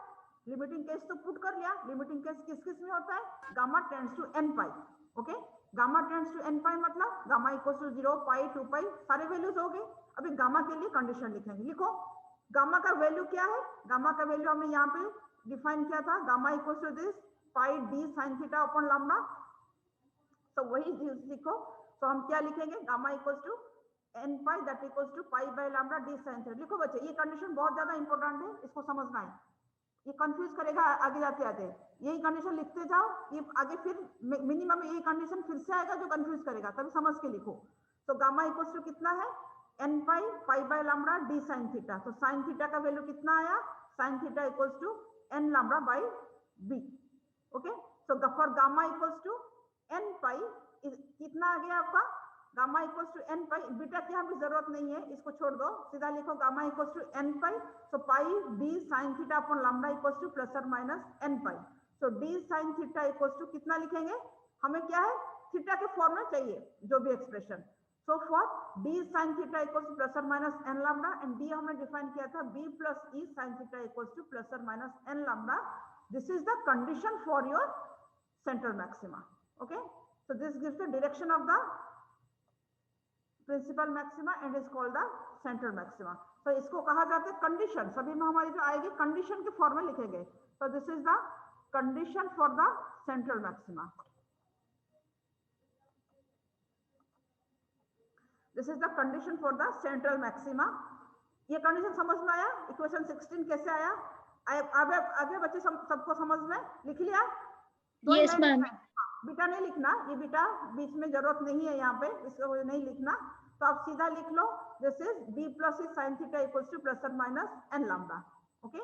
लिमिटिंग केस तो पुट कर लिया, लिमिटिंग केस किस किस में होता है? Gamma tends to n pi. Okay, gamma tends to n pi मतलब gamma equal to 0 pi 2 pi सारे वैल्यूज हो गए। अभी गामा के लिए कंडीशन लिखेंगे, लिखो गामा का वैल्यू क्या है? गामा का वैल्यू हमने यहाँ पे डिफाइन किया था, gamma equal to this pi d sin theta upon lambda. तो वही लिखो, तो हम क्या लिखेंगे? Gamma equal to n pi that equals to pi by lambda d sin theta. लिखो बच्चे, ये कंडीशन बहुत ज्यादा इंपॉर्टेंट है, इसको समझना है, ये कंफ्यूज करेगा आगे जाते आते। यही कंडीशन लिखते जाओ, ये आगे फिर मिनिमम में यही कंडीशन फिर से आएगा जो कंफ्यूज करेगा, तभी समझ के लिखो। तो गामा इक्वल्स टू कितना है? n pi pi by lambda d sin theta. तो sin थीटा का वैल्यू कितना आया? sin theta equals to n lambda by b। Okay, so for gamma equals to n pi कितना आ गया आपका? Gamma equals to n pi, beta की यहाँ भी जरूरत नहीं है, इसको छोड़ दो, सीधा लिखो gamma equals to n pi. So pi d sin theta upon lambda equals to plus और minus n pi. So d sin theta equals to कितना लिखेंगे? हमें क्या है? थीटा के फॉर्म में चाहिए जो भी expression. So for d sin theta equals to plus और minus n lambda, and d हमने डिफाइन किया था b plus e sin theta equals to plus और minus n lambda. This is the condition for your central maxima. Okay, so this gives the direction of the principal maxima and is called the central maxima. तो इसको कहा जाता है condition, सभी में हमारी जो आएगी कंडीशन के फॉर्म में लिखेंगे। तो this is the condition for the central maxima. This is the condition for the central maxima. ये कंडीशन समझ में आया? इक्वेशन 16 कैसे आया? आगे बच्चे सबको समझ में लिख लिया? Yes, ma'am. बीटा नहीं लिखना, ये बीटा बीच में जरूरत नहीं है, यहाँ पे इसको नहीं लिखना। तो आप सीधा लिख लो this is b plus E sin theta equals to plus और माइनस n लैम्डा। ओके,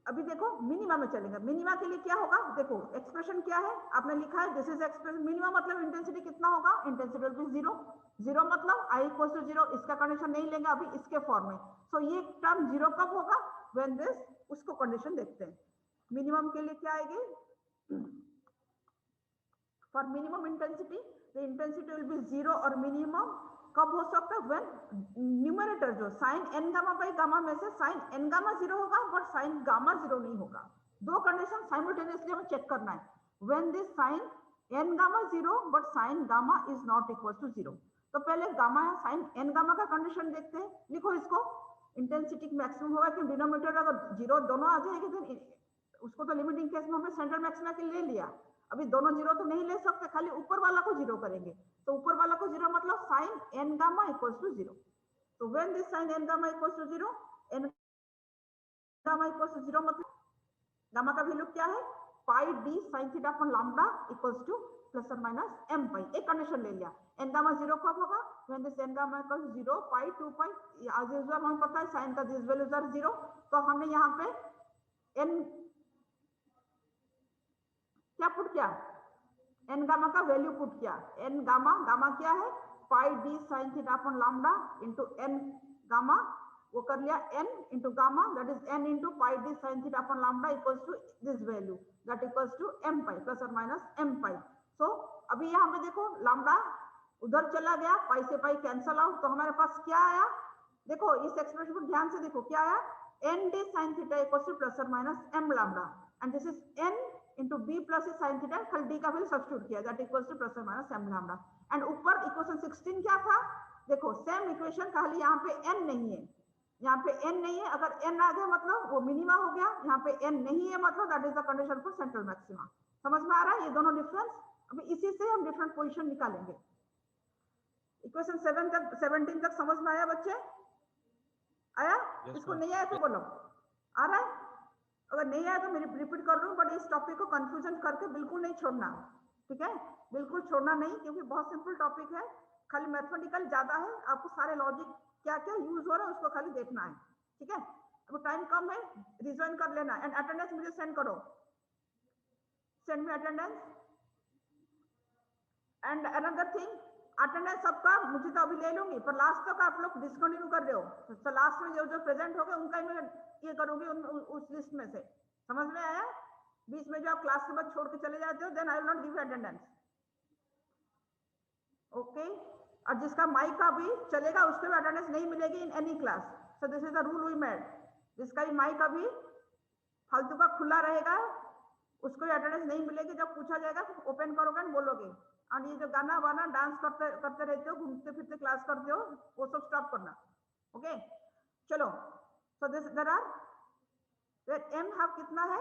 अभी देखो मिनिमा में चलेंगे। मिनिमा के लिए क्या होगा? देखो एक्सप्रेशन क्या है आपने लिखा है, दिस इज एक्सप्रेशन। मिनिमा मतलब इंटेंसिटी कितना होगा? Intensity will be 0। 0 मतलब i इक्वल्स टू 0, इसका कंडीशन नहीं लेंगे अभी इसके फॉर्म में। सो ये टर्म 0 कब होगा? व्हेन दिस, उसको कंडीशन देखते हैं। मिनिमम के लिए क्या आएगी? For minimum intensity the intensity will be 0 और मिनिमम कब हो सकता है? व्हेन न्यूमरेटर जो sine n gamma by gamma में से साइन n गामा 0 होगा बट साइन गामा 0 नहीं होगा। दो कंडीशन साइमल्टेनियसली हमें चेक करना है। When this sine n gamma 0 but sine gamma is not equal to 0। तो पहले गामा साइन n गामा का कंडीशन देखते हैं, लिखो इसको। इंटेंसिटी मैक्सिमम होगा कि डिनोमिनेटर अगर 0 दोनों आ जाएगी तो उसको तो लिमिटिंग केस में हमने सेंट्रल मैक्सिमा के लिए ले लिया। अभी दोनों 0 तो नहीं ले सकते, खाली ऊपर वाला को 0 करेंगे। तो ऊपर वाला को 0 मतलब sine n gamma equals to 0। तो when this sine n gamma equals to 0, n gamma equals to 0 मतलब गामा का वैल्यू क्या है? Pi d sin theta upon lambda equals to plus और माइनस m पाई। एक कंडीशन ले लिया। n gamma 0 कब होगा? When this n gamma equals 0 pi 2 pi, as usual हमें पता है साइन का दिस वैल्यूज आर 0। तो हमने यहाँ पे n क्या पुट किया? n गामा का वैल्यू पुट किया। n गामा, गामा क्या है? Pi d sin theta upon lambda into n gamma, वो कर लिया n into gamma that is n into pi d sin theta upon lambda equals to this value that equals to m pi plus और minus m pi. So अभी यहाँ पे देखो lambda उधर चला गया, पाई से पाई कैंसल आउट, तो हमारे पास क्या आया? देखो इस एक्सप्रेशन को ध्यान से देखो, क्या आया? n d sin theta equals to plus और minus m lambda and this is n into b plus sin theta, कल d का वैल्यू सब्स्टिट्यूट किया दैट इक्वल्स टू प्लस और माइनस m लैम्डा। एंड ऊपर इक्वेशन 16 क्या था? देखो same equation, खाली यहाँ पे n नहीं है, यहाँ पे n नहीं है। अगर n आ गया मतलब वो मिनिमा हो गया, यहाँ पे n नहीं है मतलब that is the condition for central maxima. समझ में आ रहा है ये दोनों डिफरेंस? अभी इसी से हम डिफरेंट पोजीशन निकालेंगे। इक्वेशन 7 तक 17 तक समझ में आया बच्चे? आया? इसको नहीं आया तो बोलो। आ रहा है? अगर नहीं आया तो मैं रिपीट कर दूं, बट इस टॉपिक को कंफ्यूजन करके बिल्कुल नहीं छोड़ना। ठीक है, बिल्कुल छोड़ना नहीं, क्योंकि बहुत सिंपल टॉपिक है, खाली मैथमेटिकल ज्यादा है, आपको सारे लॉजिक क्या क्या यूज हो रहा है उसको खाली देखना है। ठीक है, अब टाइम कम है, रिजॉइन कर लेना एंड अटेंडेंस मुझे सेंड करो, send me attendance. And another thing, attendance सबका मुझे तो अभी ले लूंगी, पर लास्ट तक आप लोग डिस्कंटिन्यू कर रहे हो, तो लास्ट में जो जो प्रेजेंट हो गए उनका ही मैं ये करूंगी उस लिस्ट में से। समझ में आया? बीच में जो आप क्लास के बाद छोड़ के चले जाते हो, then I will not give attendance. Okay, और जिसका माइक का भी चलेगा उसको भी अटेंडेंस नहीं मिलेगी in any class. So this is the rule we made. जिसका भी माइक अभी फालतू का खुला रहेगा उसको भी अटेंडेंस नहीं मिलेगी। जब पूछा जाएगा ओपन करोगे और बोलोगे। और ये जो गाना वाना डांस करते रहते हो, घूमते फिरते क्लास करते हो, वो सब स्टॉप करना। ओके, चलो। So this there are m half कितना है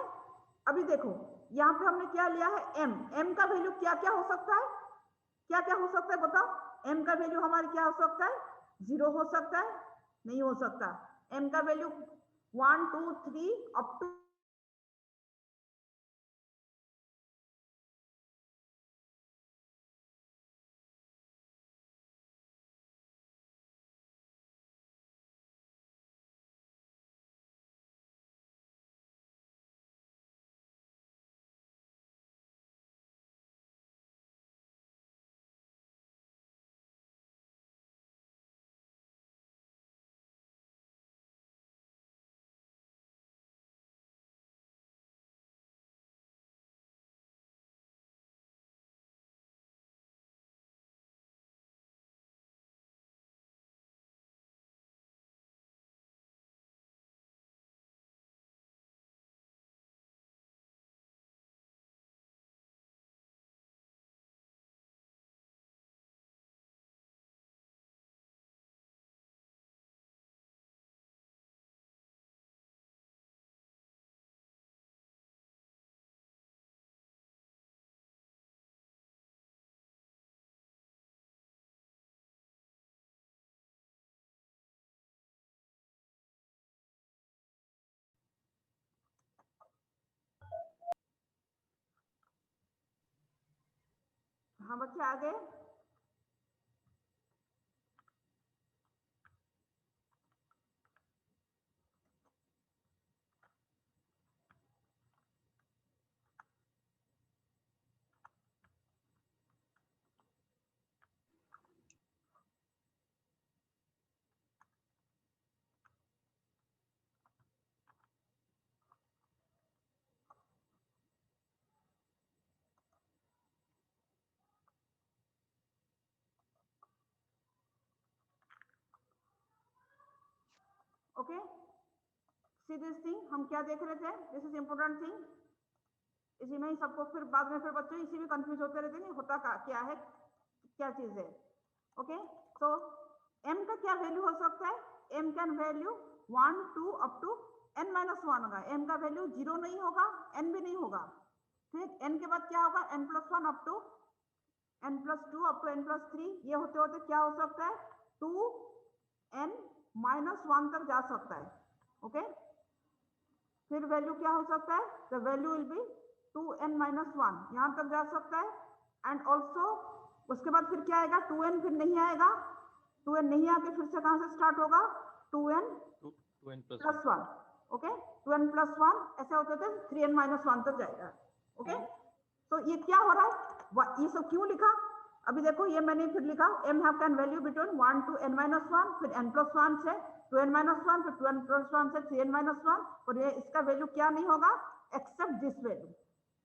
अभी देखो, यहाँ पे हमने क्या लिया है एम। एम का वैल्यू क्या क्या हो सकता है, क्या क्या हो सकता है बताओ। एम का वैल्यू हमारे क्या हो सकता है, 0 हो सकता है, नहीं हो सकता। एम का वैल्यू 1 2 3 अप टू हाँ बच्चे आ गए। ओके, सी दिस थिंग, हम क्या देख रहे थे, दिस इज इंपोर्टेंट थिंग। इसी में ही सबको फिर बाद में फिर बच्चों इसी में कंफ्यूज होते रहते नहीं होता क्या है, क्या चीज है। ओके, तो m का क्या वैल्यू हो सकता है, m can value 1 2 up to n-1 होगा। m का वैल्यू 0 नहीं होगा, n भी नहीं होगा। फिर n के बाद क्या होगा, n+1 up to n+2 up to n+3, ये होते होते क्या हो सकता है 2n-1 तक जा सकता है। ओके, फिर वैल्यू क्या हो सकता है, the value will be 2n-1, यहां तक जा सकता है। एंड ऑल्सो उसके बाद फिर क्या आएगा, 2n फिर नहीं आएगा, 2n नहीं आके फिर से कहां से स्टार्ट होगा, 2n+1। ओके, 2n+1 ऐसे होते थे 3n-1 तक जाएगा। ओके, तो ये क्या हो रहा है, ये सब क्यों लिखा, अभी देखो ये मैंने फिर लिखा m have can value between 1 to n-1, फिर n+1 से 2n-1, फिर 2n+1 से 3n-1, और ये इसका वैल्यू क्या नहीं होगा, एक्सेप्ट दिस वैल्यू।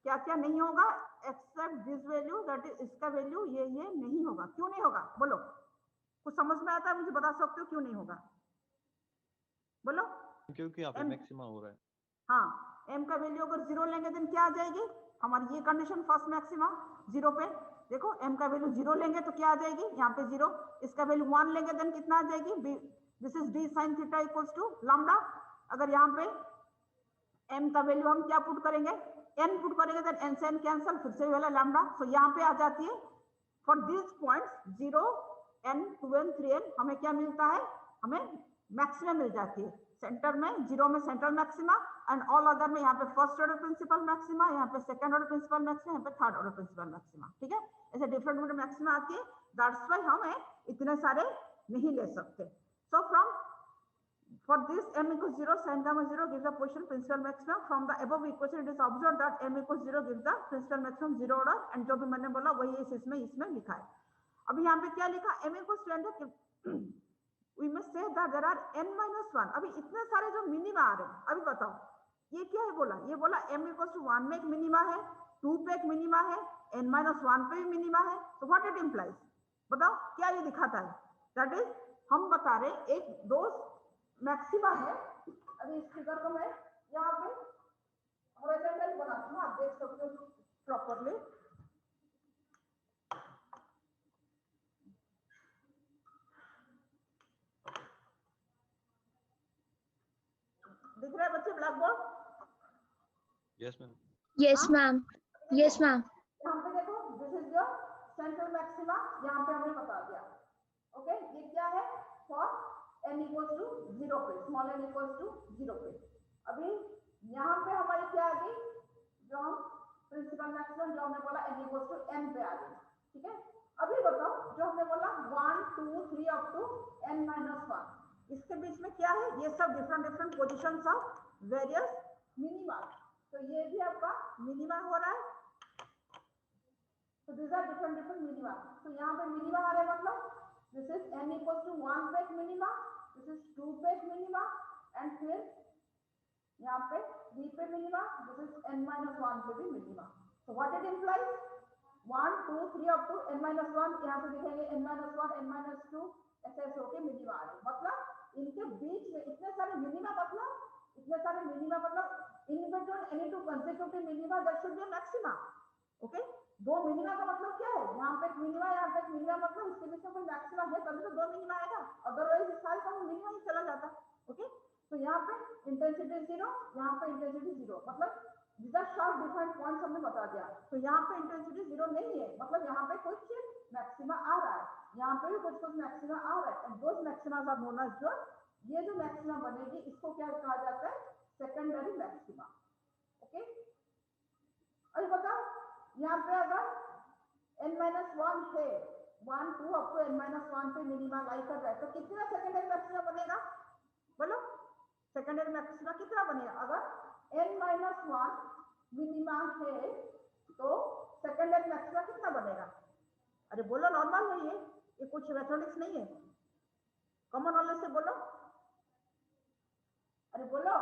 क्या क्या नहीं होगा, except this value, that is इसका वैल्यू ये नहीं होगा। क्यों नहीं होगा बोलो, कुछ समझ में आता है मुझे बता सकते हो क्यों नहीं होगा, बोलो। क्योंकि यहाँ पे मैक्सिमा हो रहा है। हाँ, m का वैल्यू अगर 0 लेंगे देन क्या आ जाएगी हमारी ये कंडीशन, फर्स्ट मैक्सिमा 0 पे। देखो m का वैल्यू 0 लेंगे तो क्या आ जाएगी यहाँ पे 0, इसका वैल्यू 1 लेंगे देन कितना आ जाएगी, this is d sin theta equals to lambda. अगर यहाँ पे m का वैल्यू हम क्या पुट करेंगे, n पुट करेंगे देन n से n कैंसिल, फिर से वाला लैम्डा। सो यहाँ पे आ जाती है for this points 0 n 2n 3n हमें क्या मिलता है, हमें मैक्सिमम मिल जाती है। सेंटर में, जीरो में central maxima and all other में यहाँ पे फर्स्ट ऑर्डर प्रिंसिपल मैक्सिमा, यहाँ पे सेकंड ऑर्डर प्रिंसिपल मैक्सिमा, यहाँ पे थर्ड ऑर्डर प्रिंसिपल मैक्सिमा। ठीक है, ऐसे डिफरेंट डिफरेंट मैक्सिमा आती है, दैट्स व्हाई हम इतने सारे नहीं ले सकते। So from for this m equals 0 sin gamma 0 gives the position principal maximum. From the above equation it is observed that m equals 0 gives the principal maximum 0 order and जो भी मैंने बोला वही इसमें लिखा है। अभी यहाँ पे क्या लिखा, m equals to n, we must say that there are n minus 1। अभी इतने सारे जो मिनिमा आ रहे हैं, अभी बताओ ये क्या है बोला, ये बोला m equals to 1 में एक मिनिमा है, 2 पे एक मिनिमा है, n minus 1 पे भी मिनिमा है। so what it implies, बताओ क्या ये दिखाता है, that is हम बता रहे एक दो मैक्सिमा है। अभी इस फिगर को मैं यहाँ पे हॉरिजॉन्टल बनाती हूँ, आप देख सकते हो प्रॉपर्ली। दिख रहा है बच्चे black board? Yes ma'am. Yes, ma'am. Yes, ma'am. यहाँ पे देखो, this is your central maxima, यहाँ पे हमने बता दिया। ओके, ये क्या है, फॉर n equals to 0 पे, स्मॉल n equals to 0 पे। अभी यहाँ पे हमारी क्या आ गई, जो हम प्रिंसिपल मैक्सिमम जो हमने बोला n equals to n पे आ गई। ठीक है, अभी बताओ जो हमने बोला 1 2 3 अप टू n minus 1, इसके बीच में क्या है, ये सब different different positions of various minima. तो ये भी आपका मिनिमा हो रहा है। तो these are different different minima. तो यहाँ पे मिनिमा आ रहा है, मतलब this is n equals to 1 पे एक मिनिमा, this is 2 पे एक मिनिमा एंड फिर यहाँ पे 3 पे minima, this is n minus 1 पे भी minima. so what it implies, 1 2 3 up to n minus 1, यहाँ से दिखेंगे n minus 1 n minus 2 ऐसे ऐसे होके मिनिमा आ रही। मतलब इनके बीच में इतने सारे मिनिमा, मतलब इतने सारे मिनिमा, मतलब in between any two consecutive minima there should be a maxima। Okay, दो मिनिमा का मतलब क्या है, यहाँ पे एक मिनिमा यहाँ पे एक मिनिमा, मतलब इसके बीच में कोई मैक्सिमा है तभी तो दो मिनिमा आएगा, अदरवाइज इस साल का मिनिमा ही चला जाता। ओके, तो यहाँ पे इंटेंसिटी 0, यहाँ पे इंटेंसिटी 0, मतलब जितना शॉर्ट डिफाइंड पॉइंट्स हमने बता दिया। तो यहाँ पे इंटेंसिटी 0 नहीं है, मतलब यहाँ पे कुछ मैक्सिमा आ रहा है, यहाँ पे भी कुछ मैक्सिमा आ रहा है and those maximas are known as, जो ये जो मैक्सिमा बनेगी इसको क्या कहा जाता है, सेकेंडरी मैक्सिमा। ओके, अभी बताओ यहाँ पे अगर n minus 1 है, 1 2 अप टू n minus 1 पे मिनिमा लाई कर रहा है, तो कितना सेकेंडरी मैक्सिमा बनेगा, बोलो सेकेंडरी मैक्सिमा कितना बनेगा, अगर n minus 1 मिनिमा है तो सेकेंडरी मैक्सिमा कितना बनेगा। अरे बोलो, नॉर्मल है ये कुछ मैथमेटिक्स नहीं है, कॉमन नॉलेज से बोलो। अरे बोलो,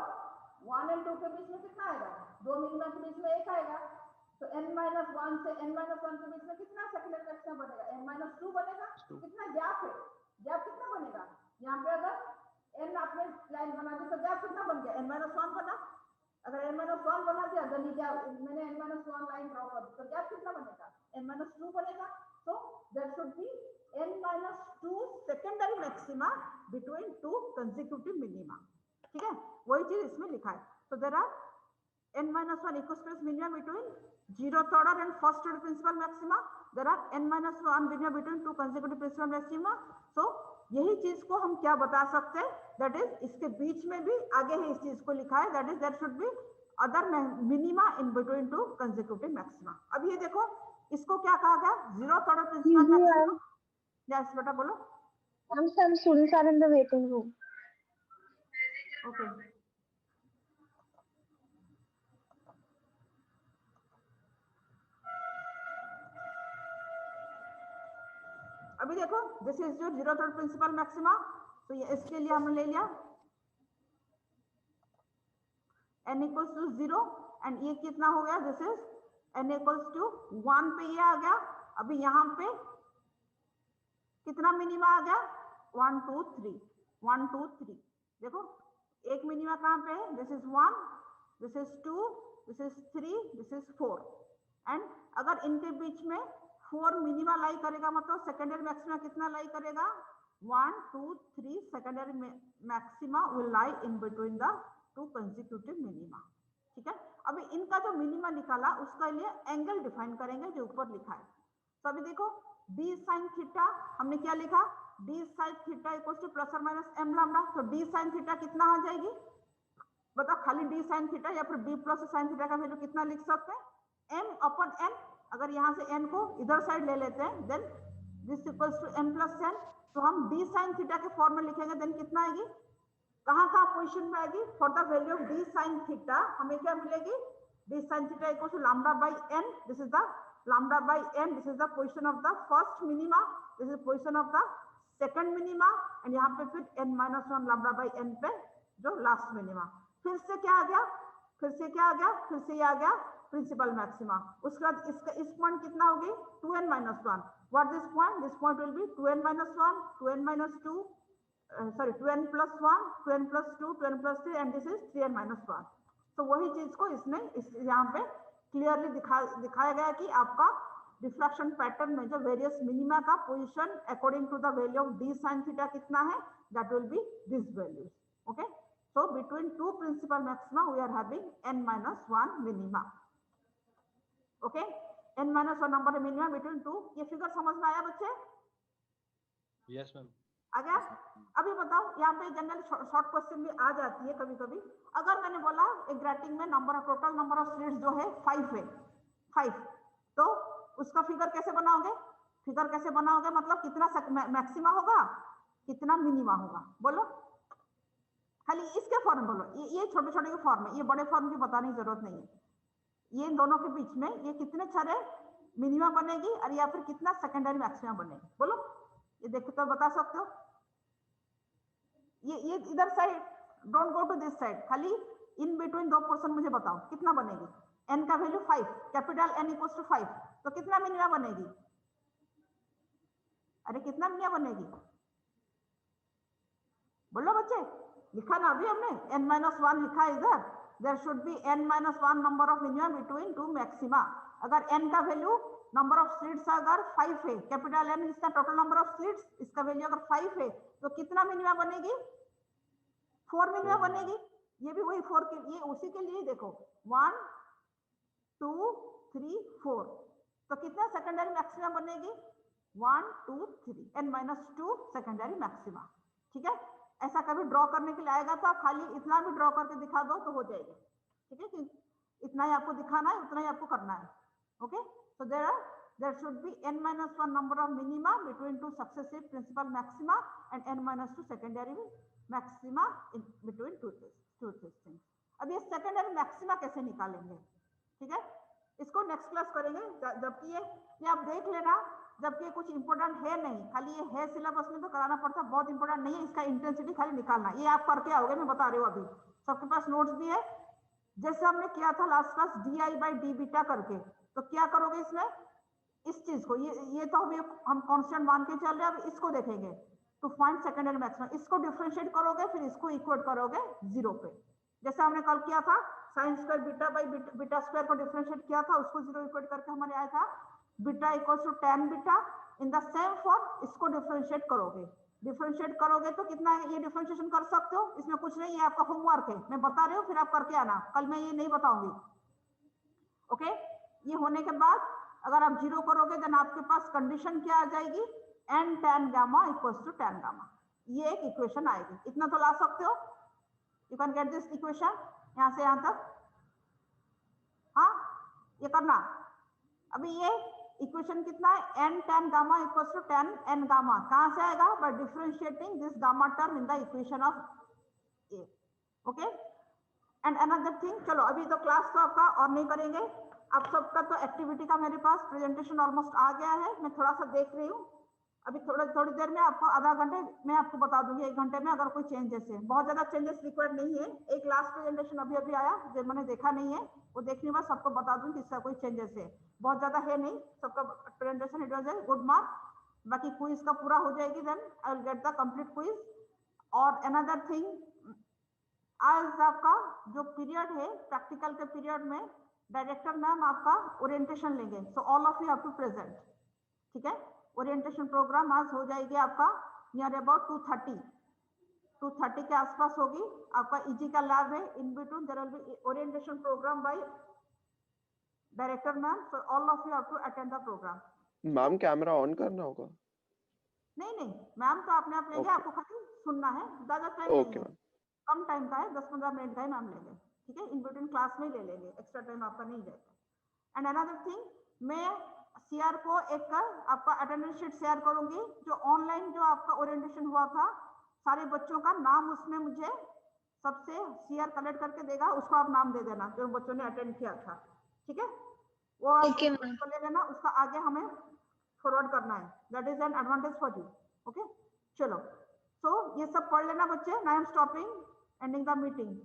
1 और 2 के बीच में कितना आएगा, दो मिनिमा के बीच में एक आएगा, तो n minus 1 से n minus 1 के बीच में कितना सेकेंडरी मैक्सिमा बनेगा, n minus 2 बनेगा। कितना गैप है, गैप कितना बनेगा, यहाँ पे अगर n आपने लाइन बना दी तो गैप कितना बन गया, n minus 1 बना। अगर n minus 1 बना दिया, अगर मैंने n minus 1 लाइन ड्रॉ कर दी तो गैप कितना बनेगा, n minus 2 बनेगा। so there should be n minus 2 secondary maxima between two consecutive minima। ठीक है, वही चीज इसमें लिखा है। so there are n minus 1 equals to minima between 0th order and first order principal maxima, there are n minus 1 minima between two consecutive principal maxima। so यही चीज को हम क्या बता सकते हैं, दैट इज इसके बीच में भी आगे ही इस चीज को लिखा है, that is there should be other minima in between two consecutive maxima. अब ये देखो, इसको क्या कहा गया, 0th order principal maxima. Yes बेटा बोलो। Some students are in the waiting room. Okay, अभी देखो, this is your 0th order principal maxima. तो ये इसके लिए हमने ले लिया n equals to 0 एंड ये कितना हो गया, this is n equals to 1 पे ये आ गया। अभी यहाँ पे कितना मिनिमा आ गया, 1 2 3 1 2 3। देखो एक मिनिमा कहाँ पे है, this is 1, this is 2, this is 3, this is 4 and अगर इनके बीच में 4 मिनिमा लाई करेगा, मतलब सेकेंडरी मैक्सिमा कितना लाई करेगा, 1 2 3 secondary maxima will lie in between the two consecutive minima. ठीक है, अभी इनका जो मिनिमा निकाला उसका लिए एंगल डिफाइन करेंगे जो ऊपर लिखा है। तो अभी देखो b sin थीटा हमने क्या लिखा, D sine theta equal to plus और माइनस एम लैम्डा। तो डी साइन थीटा कितना आ जाएगी बताओ, खाली डी साइन थीटा या फिर बी प्लस साइन थीटा का वैल्यू कितना लिख सकते हैं, एम अपॉन एन। अगर यहाँ से एन को इधर साइड ले लेते हैं then this equals to m plus n. तो हम डी साइन थीटा के फॉर्म में लिखेंगे देन कितना आएगी, कहाँ कहाँ पोजीशन में आएगी, for the value of d sine theta हमें क्या मिलेगी, d sine theta equal to lambda by n. This is the lambda by n, this is the position of the first minima, this is position of the second minima, and यहाँ पे फिर n minus one lambda by n पे जो last minima. फिर से क्या आ गया, फिर से क्या आ गया, फिर से ये आ गया प्रिंसिपल मैक्सिमा। उसके बाद इसका इस पॉइंट कितना होगी 2n minus one. What this point will be 2n minus one, 2n minus two, sorry 2n plus one, 2n plus two, 2n plus three, and this is 3n minus one. तो वही चीज को इसने यहाँ पे clearly दिखाया गया कि आपका डिफ्लेक्शन पैटर्न में जो वेरियस मिनिमा का position according to the value of d sine theta कितना है, that will be this value. Okay, so between two principal maxima we are having n minus one minima. Okay, n minus one number minima between two. ये figure समझ में आया बच्चे? Yes ma'am. आ गया? अभी बताओ, यहाँ पे जनरल शॉर्ट क्वेश्चन भी आ जाती है कभी कभी। अगर मैंने बोला एक ग्रेटिंग में number of total number of slits जो है 5 है, 5, तो उसका फिगर कैसे बनाओगे, फिगर कैसे बनाओगे मतलब कितना मैक्सिमा होगा कितना मिनिमा होगा, बोलो खाली इसके फॉर्म बोलो। ये छोटे छोटे के फॉर्म है, ये बड़े फॉर्म की बताने की जरूरत नहीं है। ये इन दोनों के बीच में ये कितने सारे मिनिमा बनेगी और या फिर कितना सेकेंडरी मैक्सिमा बनेगी, बोलो ये देखो तो बता सकते हो। ये इधर side, don't go to this side, खाली इन बिटवीन दो पोर्शन मुझे बताओ कितना बनेगी। n का value 5, capital N equals to 5, तो कितना मिनिमा बनेगी, अरे कितना मिनिमा बनेगी बोलो बच्चे, लिखा ना अभी हमने n माइनस वन लिखा इधर, there should be n minus one number of minima between two maxima. अगर n का वैल्यू नंबर ऑफ स्लिट्स अगर 5 है, कैपिटल N इसका टोटल नंबर ऑफ स्लिट्स, इसका वैल्यू अगर 5 है तो कितना मिनिमा बनेगी, 4 मिनिमा बनेगी। ये भी वही 4 के, ये उसी के लिए देखो 1 2 3 4, तो कितना सेकेंडरी मैक्सिमा बनेगी 1 2 3, n माइनस 2 सेकेंडरी मैक्सिमा। ठीक है, ऐसा कभी ड्रॉ करने के लिए आएगा तो आप खाली इतना भी ड्रॉ करके दिखा दो तो हो जाएगा। ठीक है, कि इतना ही आपको दिखाना है, उतना ही आपको करना है। Okay, so there should be n minus 1 number of minima between two successive principal maxima and n minus 2 secondary maxima in between two things। अब ये secondary maxima कैसे निकालेंगे, ठीक है, इसको नेक्स्ट क्लास करेंगे। जबकि ये आप देख लेना, जबकि कुछ इंपॉर्टेंट है नहीं, खाली ये है सिलेबस में तो कराना पड़ता, बहुत इंपॉर्टेंट नहीं है, इसका इंटेंसिटी खाली निकालना, ये आप करके आओगे, मैं बता रही हूँ। अभी सबके पास नोट्स भी है, जैसे हमने किया था last class di by D beta करके, तो क्या करोगे इसमें, इस चीज को, ये तो अभी हम कांस्टेंट मान के चल रहे हैं, अब इसको देखेंगे टू फाइंड सेकेंडरी मैक्सिमम, इसको डिफरेंशिएट करोगे, फिर इसको इक्वेट करोगे 0 पे, जैसे हमने कल किया था sine square beta by beta square को डिफरेंशिएट किया था, उसको 0 इक्वेट करके हमारे आया था beta equals to tan beta. In the same form इसको डिफरेंशिएट करोगे तो कितना है, ये डिफरेंशिएशन कर सकते हो, इसमें कुछ नहीं, ये आपका होमवर्क है, मैं बता रही हूँ, फिर आप करके आना, कल मैं ये नहीं बताऊंगी। ओके, ये होने के बाद अगर आप 0 करोगे देन आपके पास कंडीशन क्या आ जाएगी, n tan gamma equals to tan gamma, ये एक इक्वेशन आएगी। इतना तो ला सकते हो, you can get this equation यहाँ से यहाँ तक। हाँ, ये करना। अभी ये इक्वेशन कितना है, n tan gamma equals to tan n gamma, कहाँ से आएगा, by differentiating this gamma term in the equation of a। Okay, and another thing, चलो अभी तो क्लास तो आपका और नहीं करेंगे, आप सबका तो एक्टिविटी का मेरे पास प्रेजेंटेशन ऑलमोस्ट आ गया है, मैं थोड़ा सा देख रही हूँ, अभी थोड़ी देर में आपको, आधा घंटे में आपको बता दूंगी, 1 घंटे में अगर कोई चेंजेस है, बहुत ज्यादा चेंजेस रिक्वायर्ड नहीं है। एक लास्ट प्रेजेंटेशन अभी आया जो मैंने देखा नहीं है, वो देखने के बाद सबको बता दूंगी इसका कोई चेंजेस है, बहुत ज्यादा है नहीं, सबका presentation it was good mark, बाकी क्विज का पूरा हो जाएगी, then I will get the complete quiz. और अनदर थिंग, आज आपका जो पीरियड है प्रैक्टिकल के पीरियड में डायरेक्टर मैम आपका ओरिएंटेशन लेंगे, so all of you have to present. ठीक है, ओरिएंटेशन प्रोग्राम आज हो जाएगी आपका नियर अबाउट 2:30 के आसपास होगी, आपका ईजी का लैब है, in between there will be orientation programme by director ma'am, so all of you have to attend the programme. Ma'am camera on करना होगा? नहीं नहीं मैम तो अपने आप लेंगे, Okay. आपको खाली सुनना है, ज्यादा टाइम Okay, नहीं है, ma'am. कम टाइम का है, 10-15 मिनट का है मैम लेंगे, ठीक है, इन बिटवीन क्लास में ही ले लेंगे, एक्स्ट्रा टाइम आपका नहीं जाएगा। एंड अनदर थिंग, मैं सीआर को एक आपका अटेंडेंस शीट शेयर करूंगी, जो ऑनलाइन जो आपका ओरिएंटेशन हुआ था सारे बच्चों का नाम उसमें मुझे सबसे सीआर कलेक्ट करके देगा, उसको आप नाम दे देना जो बच्चों ने अटेंड किया था, ठीक है, वो आप Okay, ma'am. उसको ले लेना, उसका आगे हमें फॉरवर्ड करना है, that is an advantage for you. Okay, चलो, सो ये सब पढ़ लेना बच्चे, I am stopping, ending the meeting.